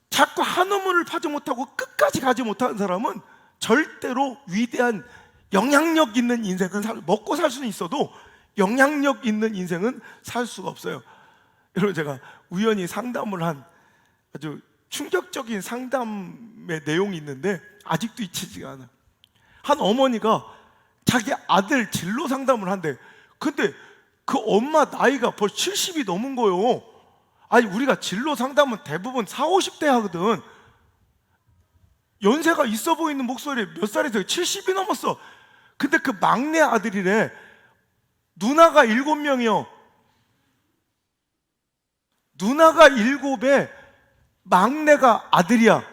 자꾸 한 우물을 파지 못하고 끝까지 가지 못하는 사람은 절대로 위대한 영향력 있는 인생은 먹고 살 수는 있어도 영향력 있는 인생은 살 수가 없어요. 여러분, 제가 우연히 상담을 한 아주 충격적인 상담의 내용이 있는데 아직도 잊히지가 않아요. 한 어머니가 자기 아들 진로 상담을 한대. 근데 그 엄마 나이가 벌써 70이 넘은 거예요. 아니, 우리가 진로 상담은 대부분 40, 50대 하거든. 연세가 있어 보이는 목소리에 몇 살이세요? 70이 넘었어. 근데 그 막내 아들이래. 누나가 7명이요. 누나가 7에 막내가 아들이야.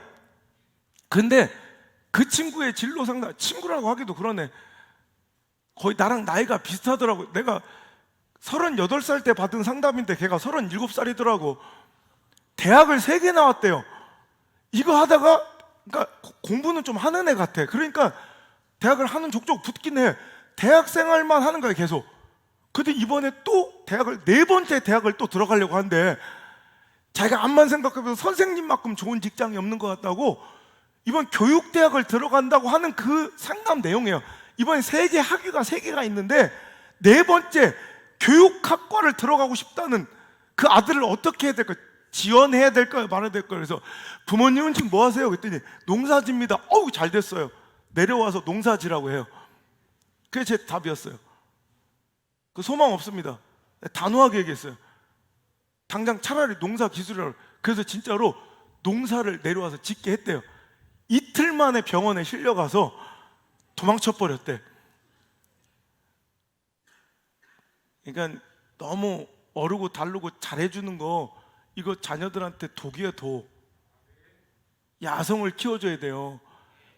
근데 그 친구의 진로 상담, 친구라고 하기도 그러네. 거의 나랑 나이가 비슷하더라고. 내가 38살 때 받은 상담인데 걔가 37살이더라고. 대학을 3개 나왔대요. 이거 하다가, 그러니까 공부는 좀 하는 애 같아. 그러니까 대학을 하는 족족 붙긴 해. 대학 생활만 하는 거야, 계속. 근데 이번에 또 대학을, 4번째 대학을 또 들어가려고 하는데 자기가 암만 생각해도 선생님만큼 좋은 직장이 없는 것 같다고 이번 교육대학을 들어간다고 하는 그 상담 내용이에요. 이번에 3개 학위가 3개가 있는데 4번째 교육학과를 학교를 들어가고 싶다는 그 아들을 어떻게 해야 될까요? 지원해야 될까요? 말아야 될까요? 그래서 부모님은 지금 뭐 하세요? 그랬더니 농사집니다. 어우, 잘 됐어요. 내려와서 농사지라고 해요. 그게 제 답이었어요. 그 소망 없습니다. 단호하게 얘기했어요. 당장 차라리 농사 기술이라고. 그래서 진짜로 농사를 내려와서 짓게 했대요. 이틀 만에 병원에 실려가서 도망쳐 버렸대. 그러니까 너무 어르고 달르고 잘해주는 거, 이거 자녀들한테 독이에요, 독. 야성을 키워줘야 돼요.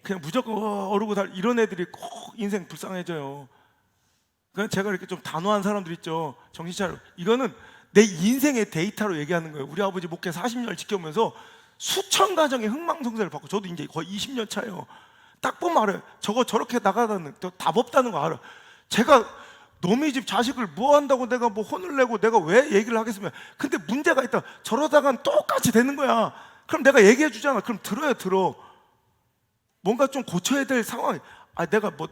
그냥 무조건 어르고 이런 애들이 꼭 인생 불쌍해져요. 그냥 제가 이렇게 좀 단호한 사람들 있죠. 정신 차려. 이거는 내 인생의 데이터로 얘기하는 거예요. 우리 아버지 목회 40년을 지켜보면서 수천 가정의 흥망성쇠를 받고, 저도 이제 거의 20년 차예요. 딱 보면 알아요. 저거 저렇게 나가다는 답 없다는 거 알아. 제가 너희 집 자식을 뭐 한다고 내가 뭐 혼을 내고 내가 왜 얘기를 하겠으면. 근데 문제가 있다. 저러다간 똑같이 되는 거야. 그럼 내가 얘기해 주잖아. 그럼 들어. 뭔가 좀 고쳐야 될 상황이. 내가 뭐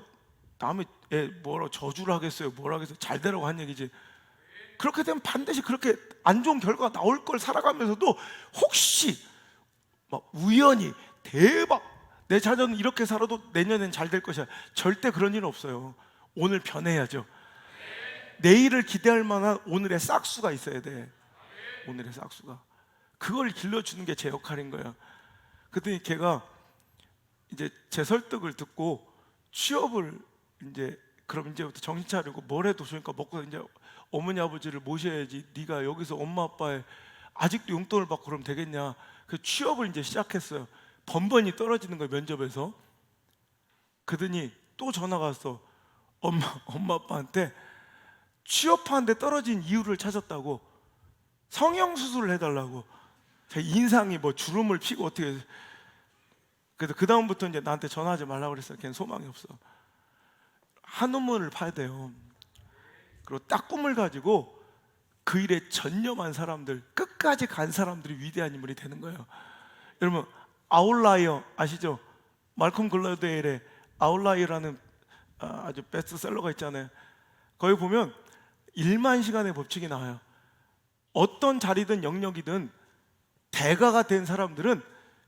남의 애 뭐라 저주를 하겠어요? 뭐라 하겠어요? 잘 되라고 한 얘기지. 그렇게 되면 반드시 그렇게 안 좋은 결과가 나올 걸 살아가면서도 혹시 막 우연히 대박 내 자녀는 이렇게 살아도 내년엔 잘 될 것이야. 절대 그런 일은 없어요. 오늘 변해야죠. 내일을 기대할 만한 오늘의 싹수가 있어야 돼. 오늘의 싹수가. 그걸 길러주는 게 제 역할인 거야. 그랬더니 걔가 이제 제 설득을 듣고 취업을 이제 그럼 이제부터 정신 차리고 뭘 해도 좋으니까 먹고 이제 어머니 아버지를 모셔야지. 네가 여기서 엄마 아빠의 아직도 용돈을 받고 그러면 되겠냐. 그 취업을 이제 시작했어요. 번번이 떨어지는 거예요, 면접에서. 그러더니 또 전화가 왔어. 엄마 아빠한테 취업하는데 떨어진 이유를 찾았다고. 성형수술을 해달라고. 제 인상이 뭐 주름을 피고 어떻게. 그래서 그 다음부터 이제 나한테 전화하지 말라고 그랬어요. 걔는 소망이 없어. 한우물을 파야 돼요. 그리고 딱 꿈을 가지고 그 일에 전념한 사람들, 끝까지 간 사람들이 위대한 인물이 되는 거예요. 여러분, 아웃라이어 아시죠? 말콤 글라드웰의 아웃라이어라는 아주 베스트셀러가 있잖아요. 거기 보면 1만 시간의 법칙이 나와요. 어떤 자리든 영역이든 대가가 된 사람들은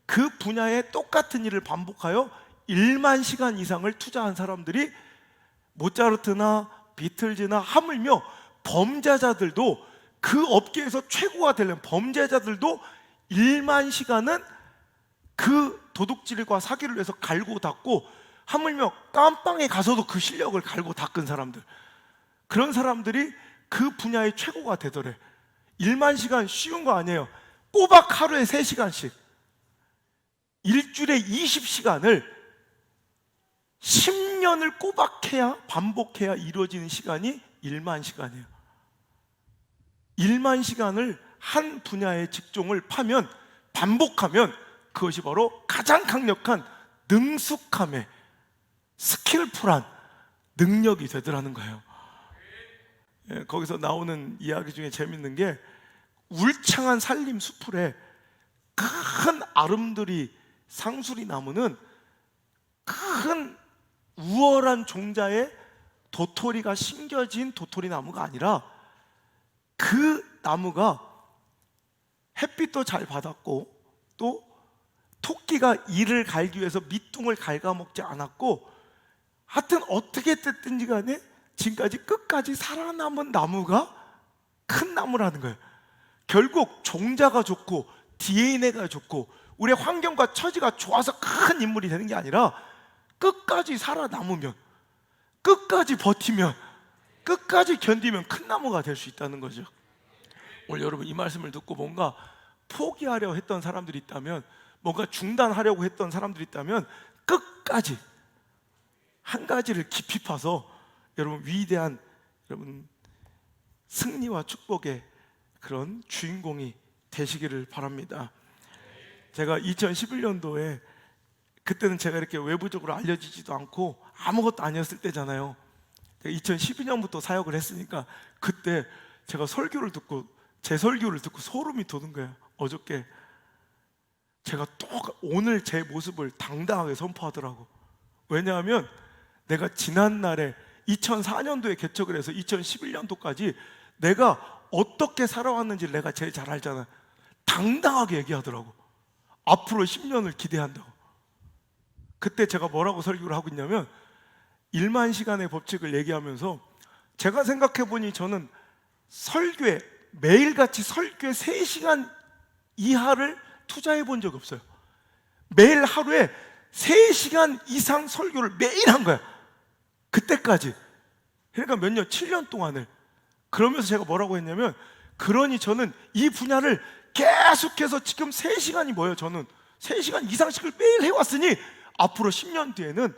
그 분야에 똑같은 일을 반복하여 1만 시간 이상을 투자한 사람들이, 모차르트나 비틀즈나 하물며 범죄자들도, 그 업계에서 최고가 되려면 범죄자들도 1만 시간은 그 도둑질과 사기를 위해서 갈고 닦고, 하물며 깜빵에 가서도 그 실력을 갈고 닦은 사람들, 그런 사람들이 그 분야의 최고가 되더래. 1만 시간 쉬운 거 아니에요. 꼬박 하루에 3시간씩, 일주일에 20시간을 10년을 꼬박해야, 반복해야 이루어지는 시간이 1만 시간이에요. 1만 시간을 한 분야의 직종을 파면, 반복하면 그것이 바로 가장 강력한 능숙함의 스킬풀한 능력이 되더라는 거예요. 거기서 나오는 이야기 중에 재밌는 게, 울창한 산림 수풀에 큰 아름드리 상수리 나무는 큰 우월한 종자에 도토리가 심겨진 도토리 나무가 아니라, 그 나무가 햇빛도 잘 받았고 또 토끼가 이를 갈기 위해서 밑둥을 갉아먹지 않았고, 하여튼 어떻게 됐든지 간에 지금까지 끝까지 살아남은 나무가 큰 나무라는 거예요. 결국 종자가 좋고 DNA가 좋고 우리 환경과 처지가 좋아서 큰 인물이 되는 게 아니라, 끝까지 살아남으면, 끝까지 버티면, 끝까지 견디면 큰 나무가 될 수 있다는 거죠. 오늘 여러분 이 말씀을 듣고 뭔가 포기하려 했던 사람들이 있다면, 뭔가 중단하려고 했던 사람들이 있다면, 끝까지 한 가지를 깊이 파서 여러분 위대한, 여러분 승리와 축복의 그런 주인공이 되시기를 바랍니다. 제가 2011년도에, 그때는 제가 이렇게 외부적으로 알려지지도 않고 아무것도 아니었을 때잖아요. 2012년부터 사역을 했으니까, 그때 제가 설교를 듣고, 제 설교를 듣고 소름이 돋은 거예요. 어저께 제가 또 오늘 제 모습을 당당하게 선포하더라고. 왜냐하면 내가 지난날에 2004년도에 개척을 해서 2011년도까지 내가 어떻게 살아왔는지 내가 제일 잘 알잖아요. 당당하게 얘기하더라고. 앞으로 10년을 기대한다고. 그때 제가 뭐라고 설교를 하고 있냐면 1만 시간의 법칙을 얘기하면서 제가 생각해보니 저는 설교에 매일같이 설교에 3시간 이하를 투자해 본 적이 없어요. 매일 하루에 3시간 이상 설교를 매일 한 거야. 그때까지. 그러니까 몇 년, 7년 동안을. 그러면서 제가 뭐라고 했냐면, 그러니 저는 이 분야를 계속해서 지금 3시간이 뭐예요? 저는 3시간 이상씩을 매일 해왔으니 앞으로 10년 뒤에는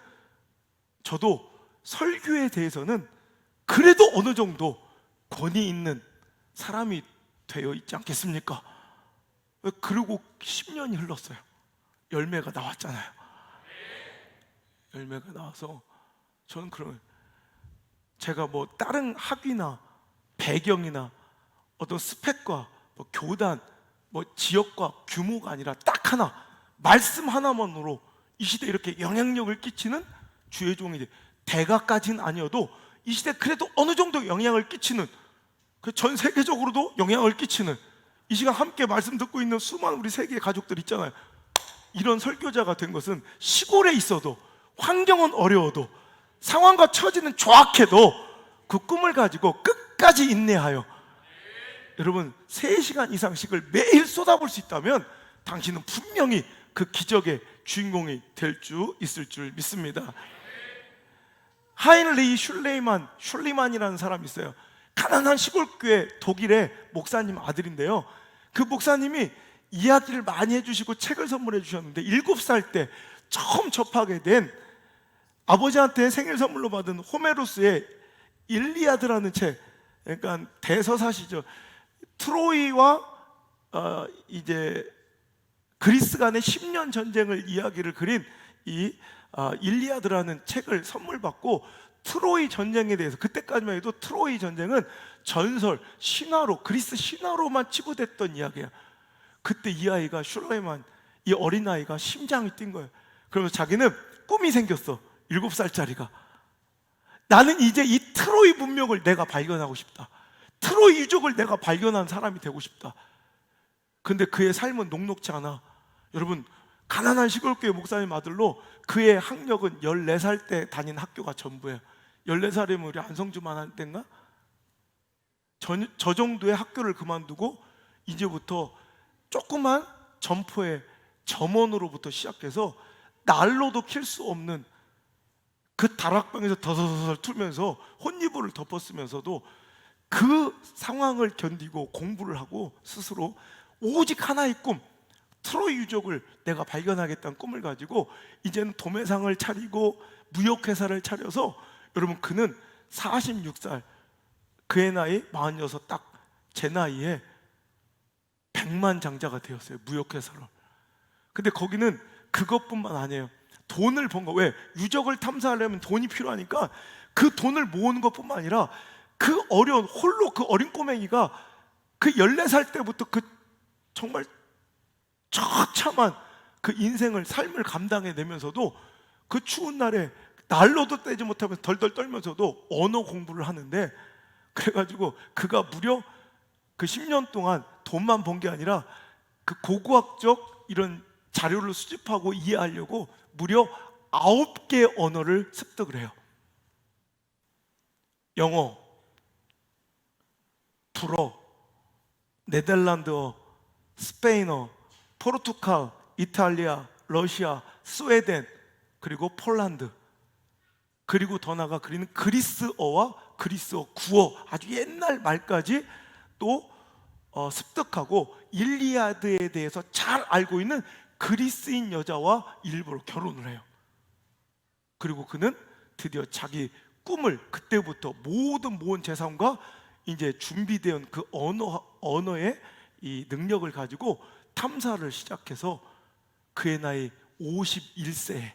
저도 설교에 대해서는 그래도 어느 정도 권위 있는 사람이 되어 있지 않겠습니까? 그리고 10년이 흘렀어요. 열매가 나왔잖아요. 열매가 나와서 저는 그런, 제가 뭐 다른 학위나 배경이나 어떤 스펙과 뭐 교단, 뭐 지역과 규모가 아니라 딱 하나, 말씀 하나만으로 이 시대에 이렇게 영향력을 끼치는 주의 종이 돼. 대가까지는 아니어도 이 시대에 그래도 어느 정도 영향을 끼치는, 그 전 세계적으로도 영향을 끼치는, 이 시간 함께 말씀 듣고 있는 수많은 우리 세계의 가족들 있잖아요. 이런 설교자가 된 것은 시골에 있어도, 환경은 어려워도, 상황과 처지는 조악해도 그 꿈을 가지고 끝까지 인내하여, 여러분 3시간 이상씩을 매일 쏟아볼 수 있다면 당신은 분명히 그 기적의 주인공이 될 수 있을 줄 믿습니다. 하인리 슐리만이라는 사람이 있어요. 가난한 시골교회 독일의 목사님 아들인데요, 그 목사님이 이야기를 많이 해주시고 책을 선물해 주셨는데 7살 때 처음 접하게 된, 아버지한테 생일 선물로 받은 호메로스의 일리아드라는 책, 그러니까 대서사시죠. 트로이와 이제 그리스 간의 10년 전쟁을 이야기를 그린 이 일리아드라는 책을 선물 받고, 트로이 전쟁에 대해서, 그때까지만 해도 트로이 전쟁은 전설, 신화로, 그리스 신화로만 치부됐던 이야기야. 그때 이 아이가, 슐레이만, 이 어린아이가 심장이 뛴 거예요. 그러면서 자기는 꿈이 생겼어. 7살짜리가. 나는 이제 이 트로이 문명을 내가 발견하고 싶다. 트로이 유적을 내가 발견한 사람이 되고 싶다. 근데 그의 삶은 녹록지 않아. 여러분, 가난한 시골교회 목사님 아들로 그의 학력은 14살 때 다닌 학교가 전부예요. 14살이면 우리 안성주만 할 때인가? 저 정도의 학교를 그만두고 이제부터 조그만 점포의 점원으로부터 시작해서 날로도 킬 수 없는 그 다락방에서 더서서서 틀면서 혼이불을 덮었으면서도 그 상황을 견디고 공부를 하고 스스로 오직 하나의 꿈, 트로이 유적을 내가 발견하겠다는 꿈을 가지고 이제는 도매상을 차리고 무역회사를 차려서, 여러분 그는 46살, 그의 나이 46, 딱 제 나이에 백만장자가 되었어요. 무역회사로. 근데 거기는 그것뿐만 아니에요. 돈을 번 거. 왜? 유적을 탐사하려면 돈이 필요하니까 그 돈을 모으는 것뿐만 아니라 그 어려운, 홀로 그 어린 꼬맹이가 그 14살 때부터 그 정말 처참한 그 인생을, 삶을 감당해내면서도 그 추운 날에 난로도 떼지 못하면서 덜덜 떨면서도 언어 공부를 하는데, 그래가지고 그가 무려 그 10년 동안 돈만 번 게 아니라 그 고고학적 이런 자료를 수집하고 이해하려고 무려 9개의 언어를 습득을 해요. 영어, 불어, 네덜란드어, 스페인어, 포르투갈, 이탈리아, 러시아, 스웨덴, 그리고 폴란드, 그리고 더 나아가 그리는 그리스어와 그리스어 구어, 아주 옛날 말까지 또 습득하고, 일리아드에 대해서 잘 알고 있는 그리스인 여자와 일부러 결혼을 해요. 그리고 그는 드디어 자기 꿈을, 그때부터 모은 재산과 이제 준비된 그 언어의 이 능력을 가지고 탐사를 시작해서 그의 나이 51세에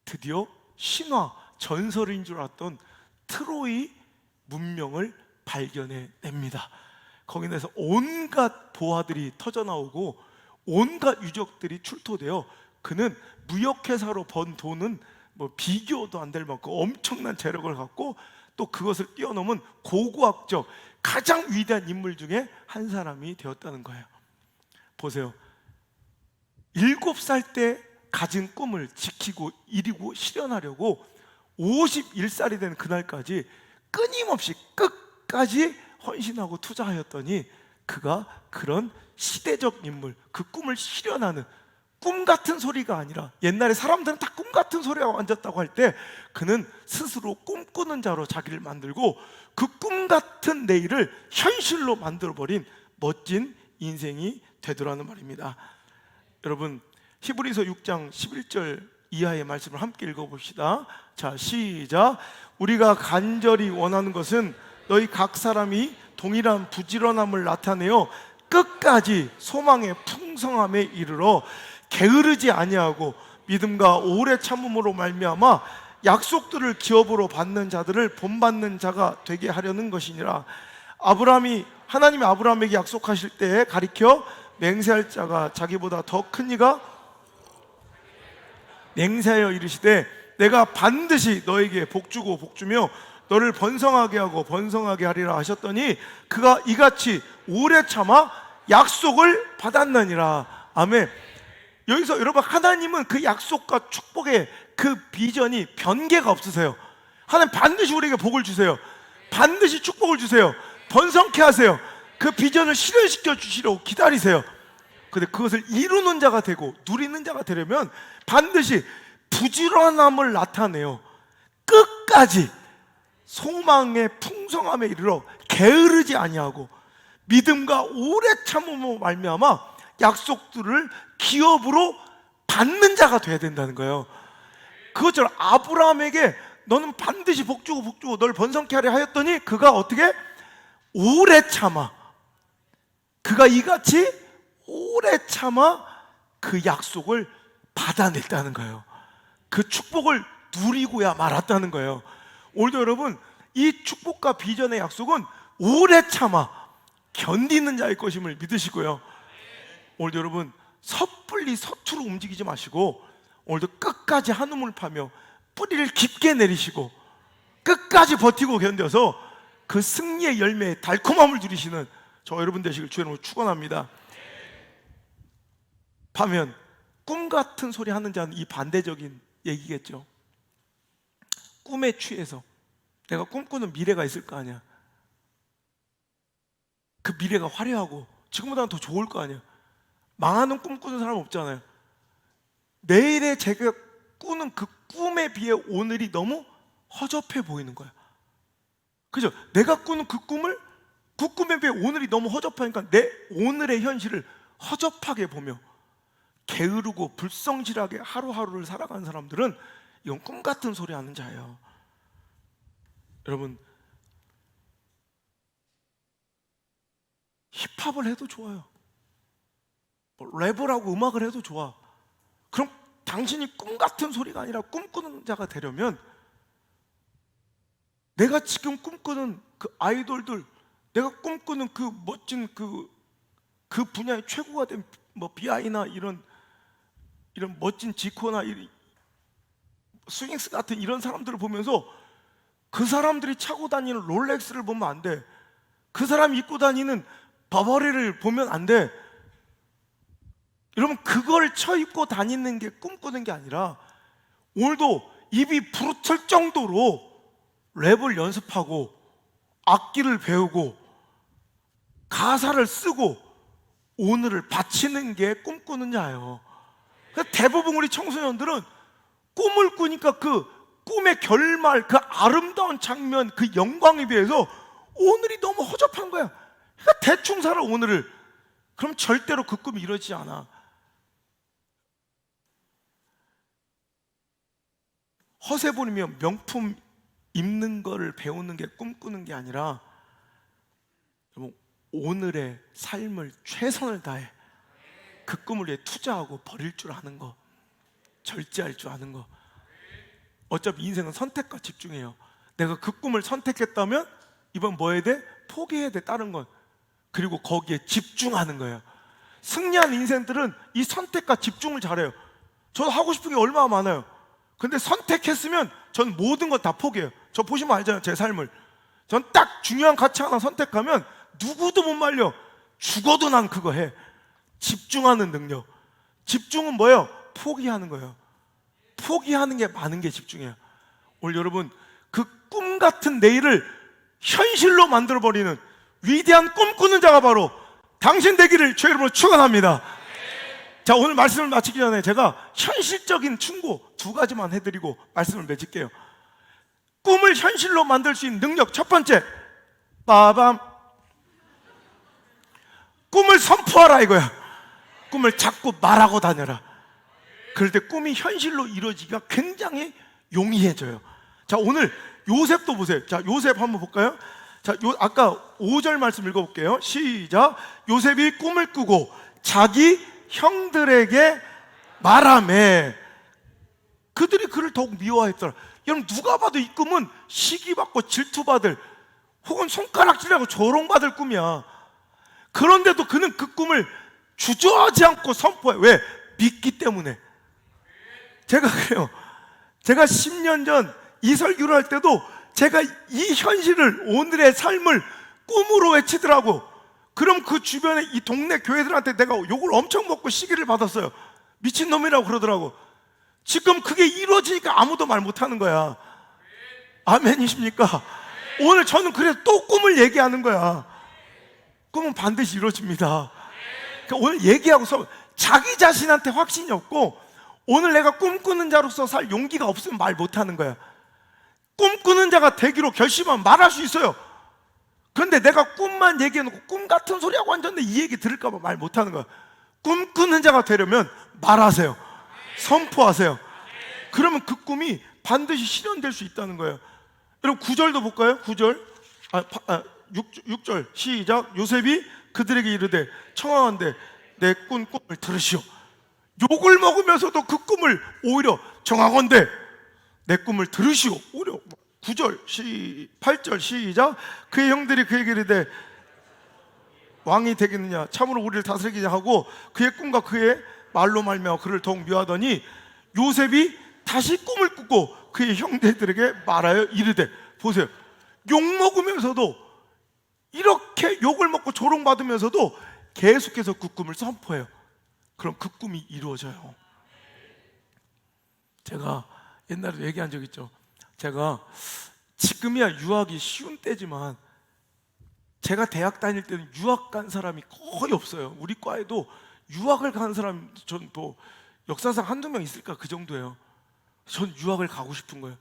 드디어 신화, 전설인 줄 알았던 트로이 문명을 발견해냅니다. 거기에서 온갖 보화들이 터져나오고 온갖 유적들이 출토되어, 그는 무역회사로 번 돈은 뭐 비교도 안 될 만큼 엄청난 재력을 갖고 또 그것을 뛰어넘은 고고학적 가장 위대한 인물 중에 한 사람이 되었다는 거예요. 보세요. 7살 때 가진 꿈을 지키고 이루고 실현하려고 51살이 된 그날까지 끊임없이 끝까지 헌신하고 투자하였더니 그가 그런 시대적 인물, 그 꿈을 실현하는, 꿈 같은 소리가 아니라, 옛날에 사람들은 다 꿈 같은 소리가 앉았다고 할 때 그는 스스로 꿈꾸는 자로 자기를 만들고 그 꿈 같은 내일을 현실로 만들어버린 멋진 인생이 되더라는 말입니다. 여러분, 히브리서 6장 11절 이하의 말씀을 함께 읽어봅시다. 자, 시작. 우리가 간절히 원하는 것은 너희 각 사람이 동일한 부지런함을 나타내어 끝까지 소망의 풍성함에 이르러 게으르지 아니하고 믿음과 오래 참음으로 말미암아 약속들을 기업으로 받는 자들을 본받는 자가 되게 하려는 것이니라. 하나님이 아브라함에게 약속하실 때에 가리켜 맹세할 자가 자기보다 더 큰 이가 맹세하여 이르시되 내가 반드시 너에게 복주고 복주며 너를 번성하게 하고 번성하게 하리라 하셨더니 그가 이같이 오래 참아 약속을 받았느니라. 아멘. 여기서 여러분, 하나님은 그 약속과 축복의 그 비전이 변개가 없으세요. 하나님 반드시 우리에게 복을 주세요. 반드시 축복을 주세요. 번성케 하세요. 그 비전을 실현시켜 주시려고 기다리세요. 근데 그것을 이루는 자가 되고 누리는 자가 되려면 반드시 부지런함을 나타내요. 끝까지 소망의 풍성함에 이르러 게으르지 아니하고 믿음과 오래 참음으로 말미암아 약속들을 기업으로 받는 자가 돼야 된다는 거예요. 그것처럼 아브라함에게 너는 반드시 복주고 복주고 널 번성케 하려 하였더니 그가 어떻게? 오래 참아. 그가 이같이 오래 참아 그 약속을 받아냈다는 거예요. 그 축복을 누리고야 말았다는 거예요. 오늘도 여러분, 이 축복과 비전의 약속은 오래 참아 견디는 자의 것임을 믿으시고요. 오늘도 여러분, 섣불리 서투로 움직이지 마시고 오늘도 끝까지 한우물 파며 뿌리를 깊게 내리시고 끝까지 버티고 견뎌서 그 승리의 열매의 달콤함을 누리시는 저 여러분 되시길 주의 이름으로 축원합니다. 파면 꿈 같은 소리 하는 자는 이 반대적인 얘기겠죠. 꿈에 취해서 내가 꿈꾸는 미래가 있을 거 아니야. 그 미래가 화려하고 지금보다는 더 좋을 거 아니야. 망하는 꿈 꾸는 사람 없잖아요. 내일에 제가 꾸는 그 꿈에 비해 오늘이 너무 허접해 보이는 거야. 그죠? 내가 꾸는 그 꿈에 비해 오늘이 너무 허접하니까 내 오늘의 현실을 허접하게 보며 게으르고 불성실하게 하루하루를 살아가는 사람들은 이건 꿈 같은 소리 하는 자예요. 여러분, 힙합을 해도 좋아요. 랩을 하고 음악을 해도 좋아. 그럼 당신이 꿈 같은 소리가 아니라 꿈꾸는 자가 되려면 내가 지금 꿈꾸는 그 아이돌들, 내가 꿈꾸는 그 멋진 그 분야의 최고가 된 뭐 비아이나 이런 멋진 지코나 스윙스 같은 이런 사람들을 보면서 그 사람들이 차고 다니는 롤렉스를 보면 안 돼. 그 사람이 입고 다니는 버버리를 보면 안 돼. 여러분, 그걸 쳐입고 다니는 게 꿈꾸는 게 아니라 오늘도 입이 부르틀 정도로 랩을 연습하고 악기를 배우고 가사를 쓰고 오늘을 바치는 게 꿈꾸는 자예요. 대부분 우리 청소년들은 꿈을 꾸니까 그 꿈의 결말, 그 아름다운 장면, 그 영광에 비해서 오늘이 너무 허접한 거야. 그러니까 대충 살아 오늘을. 그럼 절대로 그 꿈이 이루어지지 않아. 허세 부리며 명품 입는 거를 배우는 게 꿈꾸는 게 아니라 오늘의 삶을 최선을 다해 그 꿈을 위해 투자하고 버릴 줄 아는 거, 절제할 줄 아는 거. 어차피 인생은 선택과 집중이에요. 내가 그 꿈을 선택했다면 이번 뭐 해야 돼? 포기해야 돼, 다른 건. 그리고 거기에 집중하는 거예요. 승리한 인생들은 이 선택과 집중을 잘해요. 저도 하고 싶은 게 얼마나 많아요. 근데 선택했으면 전 모든 것 다 포기해요. 저 보시면 알잖아요. 제 삶을. 전 딱 중요한 가치 하나 선택하면 누구도 못 말려. 죽어도 난 그거 해. 집중하는 능력. 집중은 뭐예요? 포기하는 거예요. 포기하는 게 많은 게 집중이에요. 오늘 여러분, 그 꿈 같은 내일을 현실로 만들어버리는 위대한 꿈꾸는 자가 바로 당신 되기를 주의 이름으로 축원합니다. 자, 오늘 말씀을 마치기 전에 제가 현실적인 충고 2가지만 해드리고 말씀을 맺을게요. 꿈을 현실로 만들 수 있는 능력, 첫 번째, 빠밤, 꿈을 선포하라 이거야. 꿈을 자꾸 말하고 다녀라. 그럴 때 꿈이 현실로 이루어지기가 굉장히 용이해져요. 자, 오늘 요셉도 보세요. 자, 요셉 한번 볼까요? 자, 아까 5절 말씀 읽어볼게요. 시작. 요셉이 꿈을 꾸고 자기 형들에게 말하매 그들이 그를 더욱 미워했더라. 여러분, 누가 봐도 이 꿈은 시기받고 질투받을 혹은 손가락질하고 조롱받을 꿈이야. 그런데도 그는 그 꿈을 주저하지 않고 선포해. 왜? 믿기 때문에. 제가 그래요. 제가 10년 전 이 설교를 할 때도 제가 이 현실을, 오늘의 삶을 꿈으로 외치더라고. 그럼 그 주변에 이 동네 교회들한테 내가 욕을 엄청 먹고 시기를 받았어요. 미친놈이라고 그러더라고. 지금 그게 이루어지니까 아무도 말 못하는 거야. 아멘이십니까? 오늘 저는 그래서 또 꿈을 얘기하는 거야. 꿈은 반드시 이루어집니다. 그러니까 오늘 얘기하고서 자기 자신한테 확신이 없고 오늘 내가 꿈꾸는 자로서 살 용기가 없으면 말 못하는 거야. 꿈꾸는 자가 되기로 결심하면 말할 수 있어요. 그런데 내가 꿈만 얘기해놓고 꿈 같은 소리하고 앉았는데 이 얘기 들을까 봐 말 못하는 거야. 꿈꾸는 자가 되려면 말하세요. 선포하세요. 그러면 그 꿈이 반드시 실현될 수 있다는 거예요. 여러분 9절도 볼까요? 9절 6절 시작. 요셉이 그들에게 이르되 청하건대 내 꿈을 들으시오. 욕을 먹으면서도 그 꿈을 오히려 청하건대 내 꿈을 들으시오. 오히려 9절 8절 시작. 그의 형들이 그에게 이르되 왕이 되겠느냐 참으로 우리를 다스리게 하고 그의 꿈과 그의 말로 말미암아 그를 더욱 미워하더니 요셉이 다시 꿈을 꾸고 그의 형제들에게 말하여 이르되, 보세요, 욕 먹으면서도 이렇게 욕을 먹고 조롱받으면서도 계속해서 그 꿈을 선포해요. 그럼 그 꿈이 이루어져요. 제가 옛날에 얘기한 적 있죠. 제가 지금이야 유학이 쉬운 때지만 제가 대학 다닐 때는 유학 간 사람이 거의 없어요. 우리 과에도 유학을 간 사람 전 뭐 역사상 한두 명 있을까 그 정도예요. 전 유학을 가고 싶은 거예요.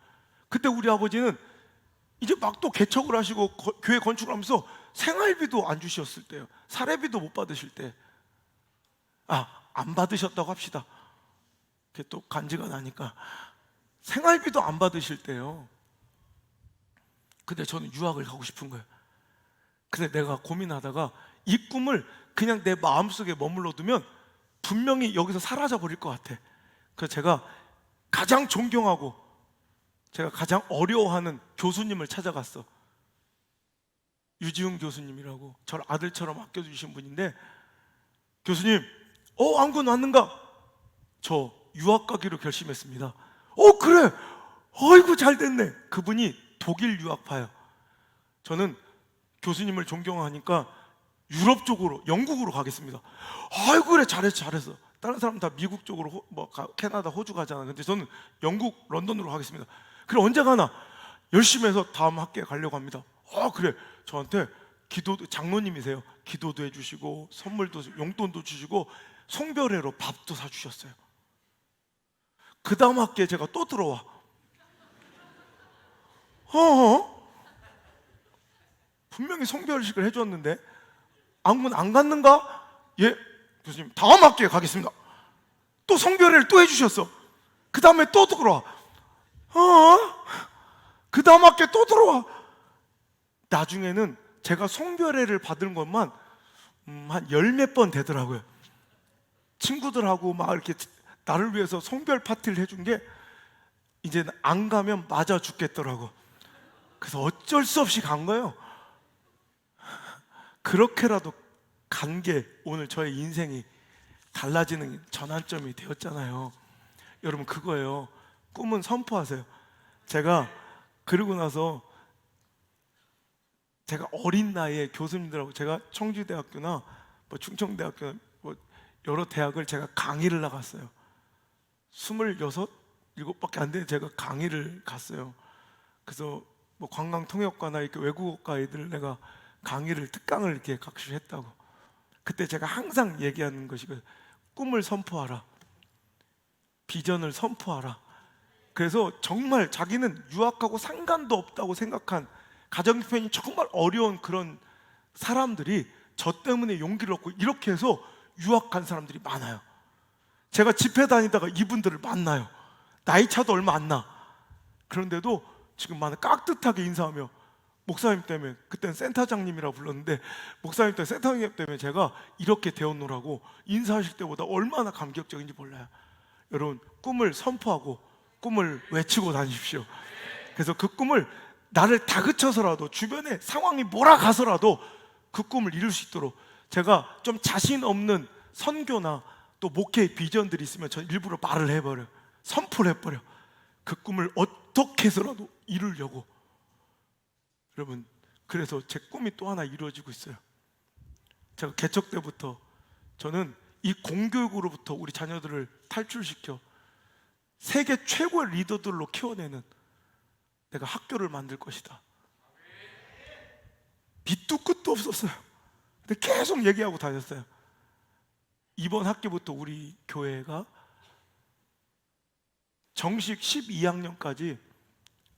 그때 우리 아버지는 이제 막 또 개척을 하시고 교회 건축을 하면서 생활비도 안 주셨을 때요. 사례비도 못 받으실 때. 안 받으셨다고 합시다. 그게 또 간지가 나니까. 생활비도 안 받으실 때요. 근데 저는 유학을 가고 싶은 거예요. 근데 내가 고민하다가 이 꿈을 그냥 내 마음속에 머물러 두면 분명히 여기서 사라져 버릴 것 같아. 그래서 제가 가장 존경하고 제가 가장 어려워하는 교수님을 찾아갔어. 유지훈 교수님이라고 저를 아들처럼 아껴주신 분인데, 교수님, 안군 왔는가? 저 유학 가기로 결심했습니다. 그래? 어이구 잘 됐네. 그분이 독일 유학파예요. 저는 교수님을 존경하니까 유럽 쪽으로, 영국으로 가겠습니다. 아이고 그래, 잘했어. 다른 사람 다 미국 쪽으로 캐나다, 호주 가잖아. 근데 저는 영국, 런던으로 가겠습니다. 그래, 언제 가나? 열심히 해서 다음 학기에 가려고 합니다. 그래. 저한테 장로님이세요. 기도도 해주시고 선물도, 용돈도 주시고 송별회로 밥도 사주셨어요. 그 다음 학기에 제가 또 들어와. 분명히 송별식을 해줬는데 안군 안 갔는가? 예, 교수님 다음 학기에 가겠습니다. 또 송별회를 또 해주셨어. 그 다음에 또 들어와. 그 다음 학기에 또 들어와. 나중에는 제가 송별회를 받은 것만 한 10몇 번 되더라고요. 친구들하고 막 이렇게 나를 위해서 송별 파티를 해준 게 이제 안 가면 맞아 죽겠더라고. 그래서 어쩔 수 없이 간 거예요. 그렇게라도 간 게 오늘 저의 인생이 달라지는 전환점이 되었잖아요. 여러분, 그거예요. 꿈은 선포하세요. 제가 그러고 나서 제가 어린 나이에 교수님들하고, 제가 청주대학교나 뭐 충청대학교 뭐 여러 대학을 제가 강의를 나갔어요. 26, 7밖에 안 되는 제가 강의를 갔어요. 그래서 뭐 관광통역과나 이렇게 외국어과 애들 내가 강의를, 특강을 이렇게 각시 했다고. 그때 제가 항상 얘기하는 것이 꿈을 선포하라, 비전을 선포하라. 그래서 정말 자기는 유학하고 상관도 없다고 생각한, 가정 형편이 정말 어려운 그런 사람들이 저 때문에 용기를 얻고 이렇게 해서 유학한 사람들이 많아요. 제가 집회 다니다가 이분들을 만나요. 나이 차도 얼마 안 나. 그런데도 지금 많은 깍듯하게 인사하며, 목사님 때문에, 그때는 센터장님이라고 불렀는데, 목사님 때문에, 센터장님 때문에 제가 이렇게 되었노라고 인사하실 때보다 얼마나 감격적인지 몰라요. 여러분, 꿈을 선포하고 꿈을 외치고 다니십시오. 그래서 그 꿈을 나를 다그쳐서라도, 주변에 상황이 몰아가서라도 그 꿈을 이룰 수 있도록, 제가 좀 자신 없는 선교나 또 목회의 비전들이 있으면 저 일부러 말을 해버려요. 선포를 해버려. 그 꿈을 어떻게 해서라도 이루려고. 여러분, 그래서 제 꿈이 또 하나 이루어지고 있어요. 제가 개척 때부터 저는 이 공교육으로부터 우리 자녀들을 탈출시켜 세계 최고의 리더들로 키워내는, 내가 학교를 만들 것이다. 밑도 끝도 없었어요. 근데 계속 얘기하고 다녔어요. 이번 학기부터 우리 교회가 정식 12학년까지,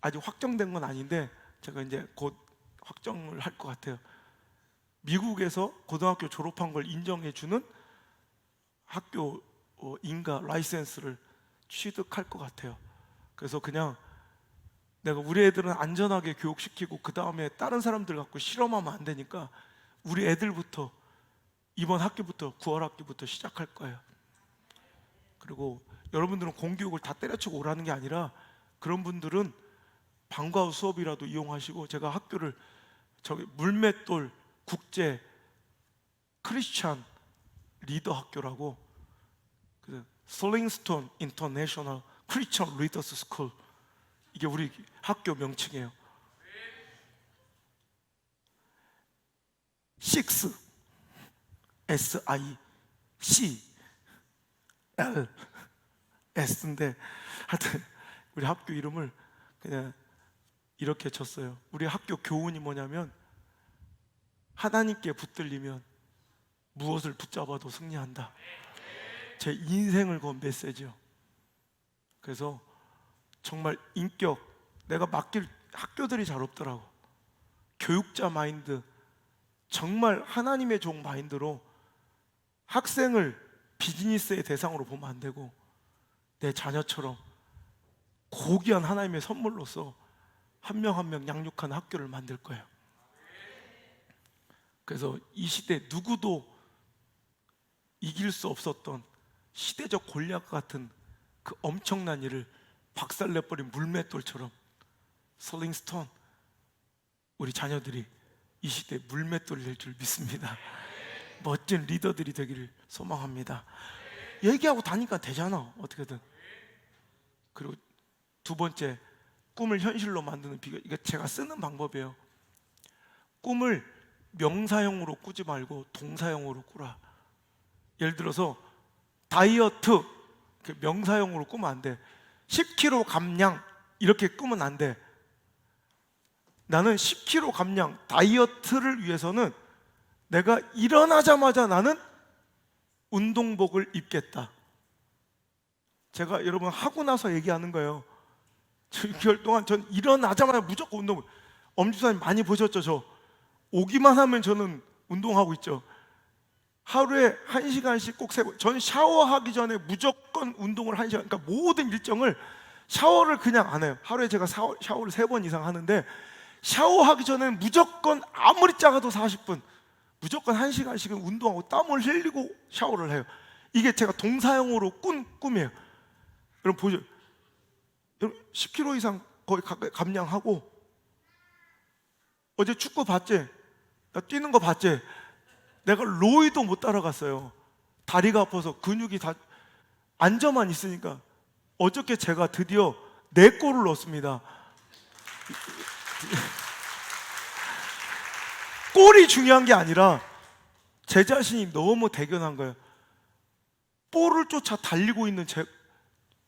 아직 확정된 건 아닌데 제가 이제 곧 확정을 할 것 같아요. 미국에서 고등학교 졸업한 걸 인정해주는 학교 인가 라이센스를 취득할 것 같아요. 그래서 그냥 내가 우리 애들은 안전하게 교육시키고 그 다음에 다른 사람들 갖고 실험하면 안 되니까 우리 애들부터, 이번 학기부터, 9월 학기부터 시작할 거예요. 그리고 여러분들은 공교육을 다 때려치고 오라는 게 아니라, 그런 분들은 방과 후 수업이라도 이용하시고, 제가 학교를 저기 물맷돌 국제 크리스찬 리더 학교라고, 그 슬링스톤 인터내셔널 크리스찬 리더스 스쿨, 이게 우리 학교 명칭이에요. 6 SIC L S인데, 하여튼 우리 학교 이름을 그냥 이렇게 쳤어요. 우리 학교 교훈이 뭐냐면, 하나님께 붙들리면 무엇을 붙잡아도 승리한다. 제 인생을 건 메시지요. 그래서 정말 인격, 내가 맡길 학교들이 잘 없더라고. 교육자 마인드, 정말 하나님의 종 마인드로 학생을 비즈니스의 대상으로 보면 안 되고, 내 자녀처럼 고귀한 하나님의 선물로서 한 명 한 명 양육하는 학교를 만들 거예요. 그래서 이 시대 누구도 이길 수 없었던 시대적 골리앗 같은 그 엄청난 일을 박살내버린 물맷돌처럼, 슬링스톤, 우리 자녀들이 이 시대 물맷돌이 될 줄 믿습니다. 멋진 리더들이 되기를 소망합니다. 얘기하고 다니까 되잖아, 어떻게든. 그리고 두 번째, 꿈을 현실로 만드는 비결, 이거 제가 쓰는 방법이에요. 꿈을 명사형으로 꾸지 말고 동사형으로 꾸라. 예를 들어서 다이어트, 명사형으로 꾸면 안 돼. 10kg 감량 이렇게 꾸면 안 돼. 나는 10kg 감량, 다이어트를 위해서는 내가 일어나자마자 나는 운동복을 입겠다. 제가 여러분 하고 나서 얘기하는 거예요. 6개월 동안 전 일어나자마자 무조건 운동. 엄지사님 많이 보셨죠? 저 오기만 하면 저는 운동하고 있죠. 하루에 1시간씩 꼭 세 번. 전 샤워하기 전에 무조건 운동을 1시간. 그러니까 모든 일정을, 샤워를 그냥 안 해요. 하루에 제가 샤워를 3번 이상 하는데, 샤워하기 전에는 무조건 아무리 작아도 40분, 무조건 1시간씩은 운동하고 땀을 흘리고 샤워를 해요. 이게 제가 동사형으로 꾼 꿈이에요. 여러분 보죠. 10kg 이상 거의 감량하고, 어제 축구 봤지? 나 뛰는 거 봤지? 내가 로이도 못 따라갔어요. 다리가 아파서 근육이 다 앉아만 있으니까. 어저께 제가 드디어 4골을 넣었습니다. 골이 중요한 게 아니라 제 자신이 너무 대견한 거예요. 볼을 쫓아 달리고 있는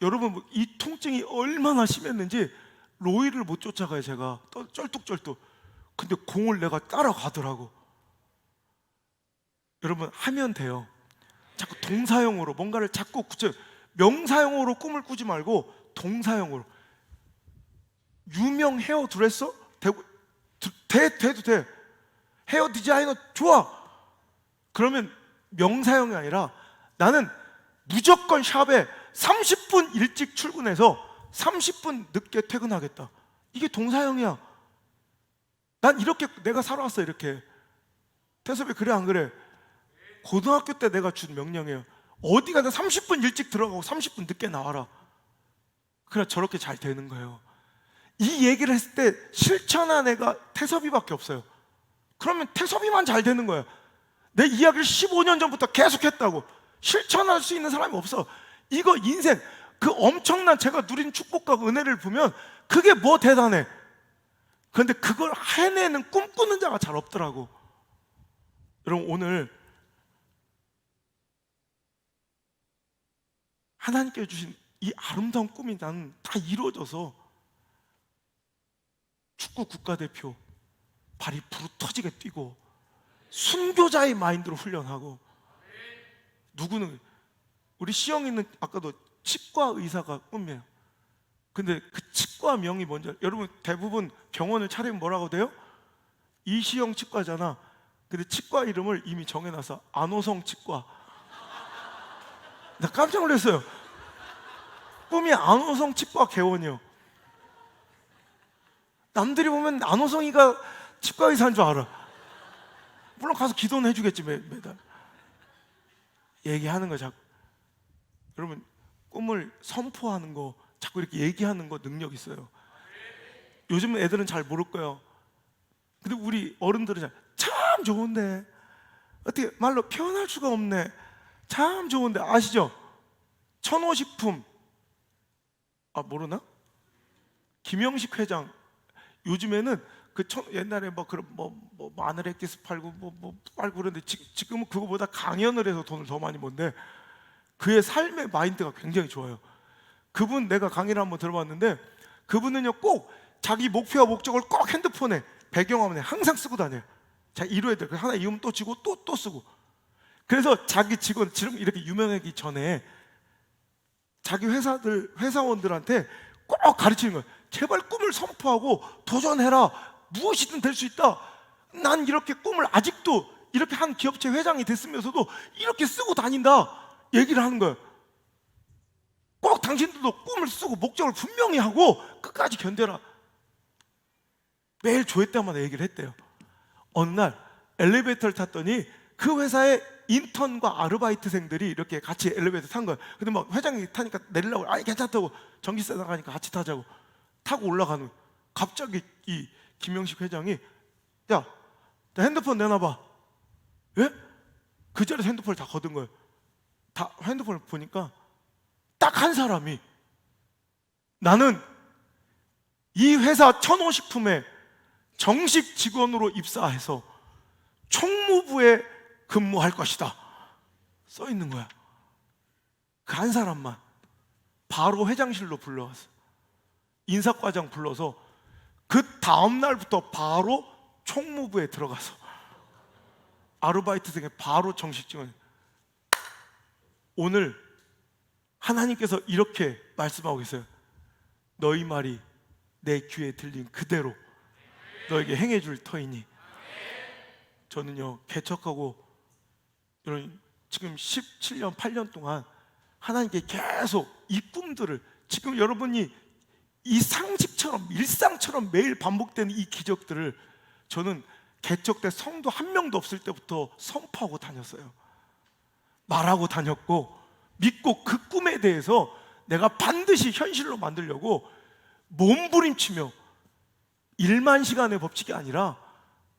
여러분, 이 통증이 얼마나 심했는지 로이를 못 쫓아가요. 제가 쩔뚝쩔뚝. 근데 공을 내가 따라가더라고. 여러분, 하면 돼요. 자꾸 동사형으로 뭔가를 자꾸 명사형으로 꿈을 꾸지 말고 동사형으로. 유명 헤어 드레서? 돼도 돼. 헤어 디자이너 좋아. 그러면 명사형이 아니라 나는 무조건 샵에 30분 일찍 출근해서 30분 늦게 퇴근하겠다. 이게 동사형이야. 난 이렇게 내가 살아왔어. 이렇게. 태섭이 그래 안 그래? 고등학교 때 내가 준 명령이에요. 어디 가든 30분 일찍 들어가고 30분 늦게 나와라. 그래 저렇게 잘 되는 거예요. 이 얘기를 했을 때 실천한 애가 태섭이밖에 없어요. 그러면 태섭이만 잘 되는 거예요. 내 이야기를 15년 전부터 계속 했다고. 실천할 수 있는 사람이 없어. 이거 인생 그 엄청난 제가 누린 축복과 은혜를 보면 그게 뭐 대단해. 그런데 그걸 해내는 꿈꾸는 자가 잘 없더라고. 여러분, 오늘 하나님께 주신 이 아름다운 꿈이 나는 다 이루어져서 축구 국가대표 발이 부르터지게 뛰고 순교자의 마인드로 훈련하고, 누구는 우리 시영이는 아까도 치과 의사가 꿈이에요. 근데 그 치과 명이 뭔지 여러분, 대부분 병원을 차리면 뭐라고 돼요? 이시영 치과잖아. 근데 치과 이름을 이미 정해놔서 안호성 치과. 나 깜짝 놀랐어요. 꿈이 안호성 치과 개원이요. 남들이 보면 안호성이가 치과 의사인 줄 알아. 물론 가서 기도는 해주겠지 매달. 얘기하는 거 자꾸. 여러분, 꿈을 선포하는 거 자꾸 이렇게 얘기하는 거 능력 있어요. 요즘 애들은 잘 모를 거예요. 근데 우리 어른들은 참 좋은데 어떻게 말로 표현할 수가 없네. 참 좋은데 아시죠? 천호식품 모르나? 김영식 회장 요즘에는 옛날에 마늘 액기스 팔고 팔고 그러는데 지금은 그거보다 강연을 해서 돈을 더 많이 번데 그의 삶의 마인드가 굉장히 좋아요. 그분 내가 강의를 한번 들어봤는데 그분은요 꼭 자기 목표와 목적을 꼭 핸드폰에 배경화면에 항상 쓰고 다녀요. 자, 이루어야 돼. 하나 이으면 또 지고 또 쓰고. 그래서 자기 직원 지금 이렇게 유명하기 전에 자기 회사원들한테 꼭 가르치는 거예요. 제발 꿈을 선포하고 도전해라. 무엇이든 될 수 있다. 난 이렇게 꿈을 아직도 이렇게 한 기업체 회장이 됐으면서도 이렇게 쓰고 다닌다. 얘기를 하는 거예요. 꼭 당신들도 꿈을 쓰고 목적을 분명히 하고 끝까지 견뎌라. 매일 조회 때마다 얘기를 했대요. 어느 날 엘리베이터를 탔더니 그 회사의 인턴과 아르바이트생들이 이렇게 같이 엘리베이터 탄 거예요. 근데 막 회장이 타니까 내리려고 괜찮다고 전기세 나가니까 같이 타자고 타고 올라가는 거예요. 갑자기 이 김영식 회장이 야 핸드폰 내놔봐. 예? 그 자리에서 핸드폰을 다 거둔 거예요. 다 핸드폰을 보니까 딱 한 사람이 나는 이 회사 천호식품에 정식 직원으로 입사해서 총무부에 근무할 것이다 써 있는 거야. 그 한 사람만 바로 회장실로 불러왔어. 인사과장 불러서 그 다음 날부터 바로 총무부에 들어가서 아르바이트생에 바로 정식 직원. 오늘 하나님께서 이렇게 말씀하고 계세요. 너희 말이 내 귀에 들린 그대로 너에게 행해줄 터이니. 저는요 개척하고 지금 17년 8년 동안 하나님께 계속 이 꿈들을, 지금 여러분이 이 상식처럼 일상처럼 매일 반복되는 이 기적들을 저는 개척 때 성도 한 명도 없을 때부터 선포하고 다녔어요. 말하고 다녔고 믿고 그 꿈에 대해서 내가 반드시 현실로 만들려고 몸부림치며 1만 시간의 법칙이 아니라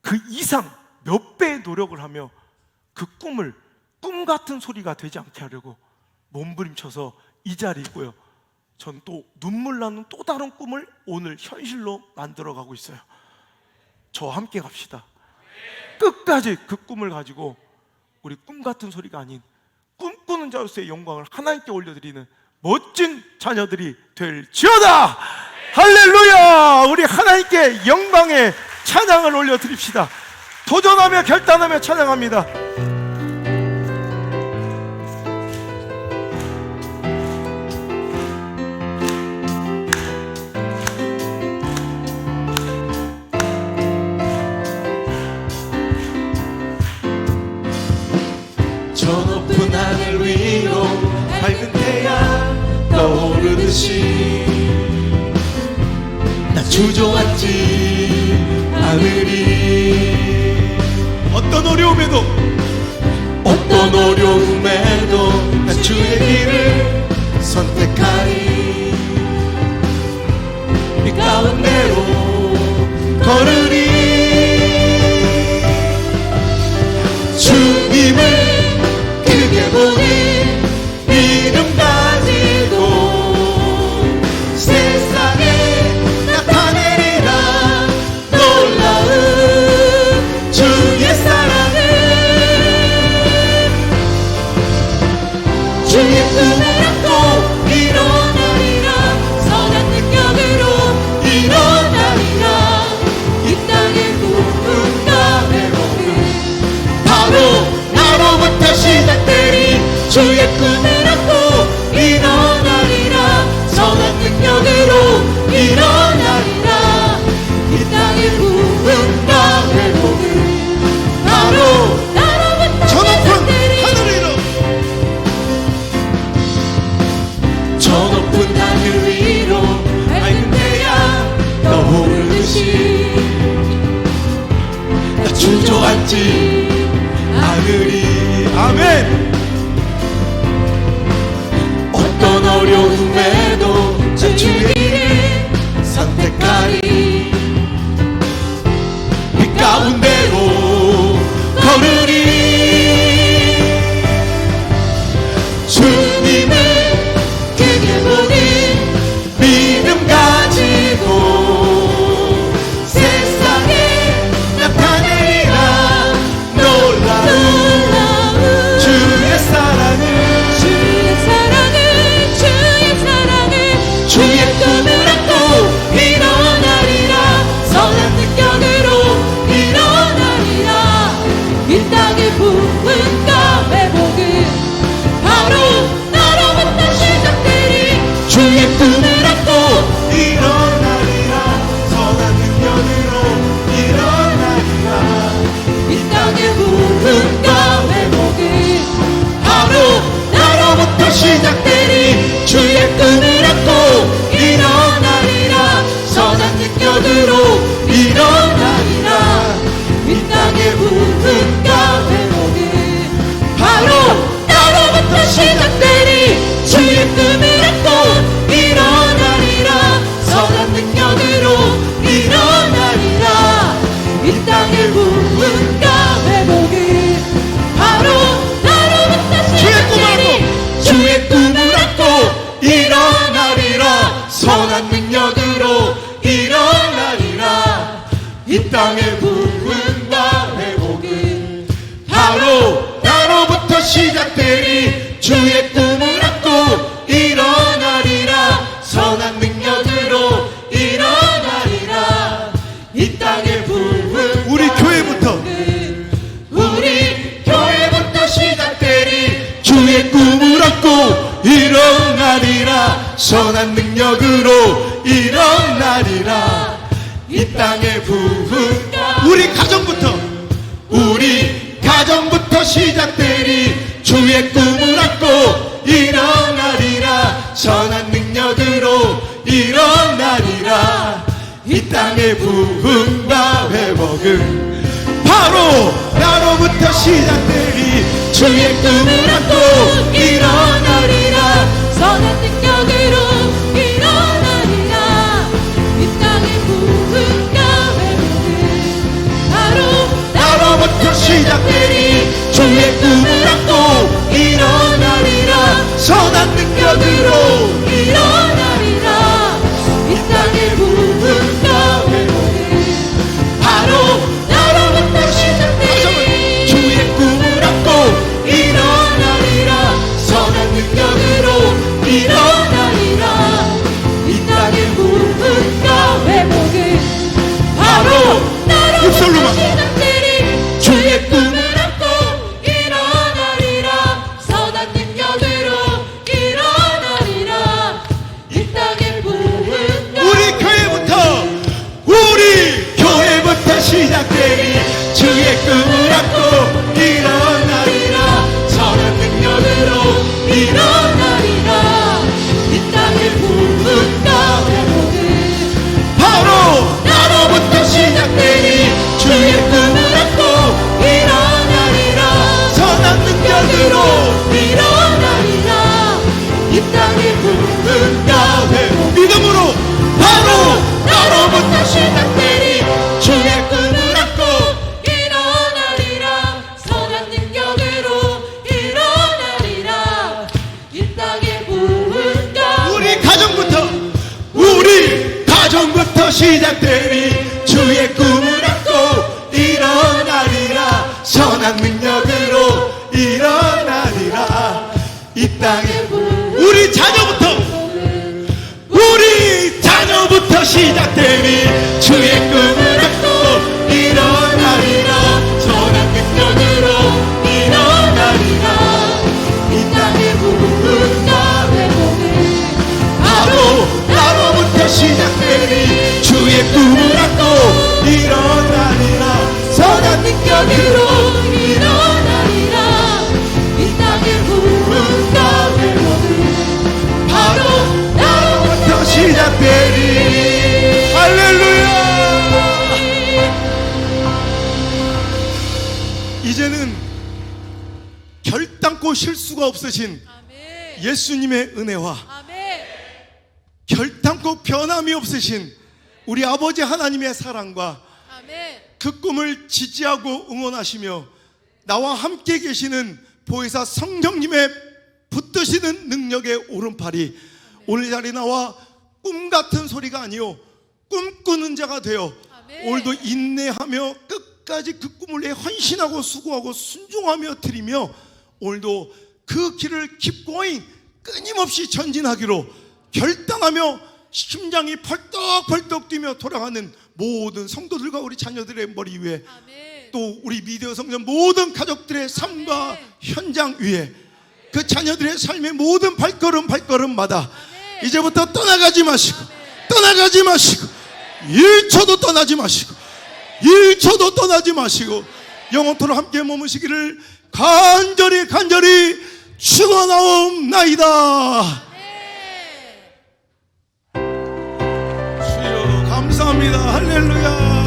그 이상 몇 배의 노력을 하며 그 꿈을 꿈 같은 소리가 되지 않게 하려고 몸부림쳐서 이 자리에 있고요. 전 또 눈물 나는 또 다른 꿈을 오늘 현실로 만들어가고 있어요. 저와 함께 갑시다. 끝까지 그 꿈을 가지고 우리 꿈 같은 소리가 아닌 꿈꾸는 자로서의 영광을 하나님께 올려드리는 멋진 자녀들이 될지어다. 할렐루야. 우리 하나님께 영광의 찬양을 올려드립시다. 도전하며 결단하며 찬양합니다. 저 높은 하늘 위로 밝은 태양 떠오르듯이 나 주저앉지 않으리. 어떤 어려움에도 나 주의 길을 선택하리. 이 가운데로 걸으리. 주님을 크게 보니 이름 가지고 세상에 나타내리라. 놀라운 주의 사랑을 주의 꿈을 안고 일어나리라. 선한 능력으로 일어나리라. 이 땅의 부흥과 회복은 바로 나로부터 시작되리. 주의 꿈을 안고 일어나리라. 선한 능력으로 일어나리라. 이 땅의 부흥과 회복은 바로 나로부터 시작되리. 저 높은 하늘 위로 밝은 태양 떠오르듯이 나 주저앉지 않으리. 아멘. 어떤 어려움에도 나 주의 길을 선택하리. 이 가운데로 걸으리. 주님을 크게 보니 믿음 가지고 세상에 나타내리라. 놀라운 주의 사랑을 주의 꿈을 안고 일어나리라. 선한 능력으로 일어나리라. 이 땅의 부흥과 회복은 바로 나로부터 시작되리. 주의 꿈을 안고 일어나리라. 선한 능력으로 일어나리라. 이 땅의 부흥과 회복은 바로 나로부터 시작되리. 주의 꿈을 안고 일어나리라. 선한 능력으로 일어나리라. 이 땅의 부흥과 회복은 바로 나로부터 시작되리. 주의 꿈을 안고 일어나리라. 선한 능력으로 일어나리라. 이 땅의 부흥과 회복은 바로 나로부터 시작되리. 주의 꿈을 안고 일어나리라. 선한 능력으로 일어나리라. 이 땅의 부흥과 회복은 바로 나로부터 시작되리. 주의 꿈을 안고 일어나리라. 선한 능력으로 일어나리라. 이 땅의 부흥 우리 교회부터 시작되리. 주의 꿈을 안고 일어나리라. 선한 능력으로 일어나리라. 이 땅의 부흥 우리 가정부터 시작되리. 주의 꿈을 안고 일어나리라. 선한 능력으로 일어나리라. 이 땅의 부흥과 회복은 바로 나로부터 시작되리. 주의 꿈을 안고 일어나리라. 선한 능력으로 일어나리라. 이 땅의 부흥과 회복은 바로 나로부터 시작되리. 주의 꿈을 안고 일어나리라. 선한 능력으로 일어나리라. 이 땅의 부흥과 회복은 바로 나로부터 시작되리. 시작되니 주의 꿈을 안고 일어나리라. 선한 능력으로 일어나리라. 이 땅에 우리 자녀부터 시작되니 주의 꿈을 안고 일어나리라. 선한 능력으로 일어나리라. 이 땅의 부흥과 회복은 바로 나로부터 시작되니 주의 꿈을 안고 일어나리라. 선한 능력으로 일어나리라. 이 땅의 부흥과 회복은 바로 나로부터 시작되니. 할렐루야. 이제는 결단코 실수가 없으신 아멘. 예수님의 은혜와 아멘. 결단코 변함이 없으신 우리 아버지 하나님의 사랑과 아멘. 그 꿈을 지지하고 응원하시며 나와 함께 계시는 보혜사 성령님의 붙드시는 능력의 오른팔이 오늘 자리에 나와 꿈같은 소리가 아니요 꿈꾸는 자가 되어 아멘. 오늘도 인내하며 끝까지 그 꿈을 위해 헌신하고 수고하고 순종하며 드리며 오늘도 그 길을 깊고잉 끊임없이 전진하기로 결단하며 심장이 펄떡펄떡 뛰며 돌아가는 모든 성도들과 우리 자녀들의 머리 위에 아멘. 또 우리 미디어 성전 모든 가족들의 삶과 아멘. 현장 위에 그 자녀들의 삶의 모든 발걸음마다 아멘. 이제부터 떠나가지 마시고 1초도 떠나지 마시고 영원토록 함께 머무시기를 간절히 축원하옵나이다. 주여 감사합니다. 할렐루야.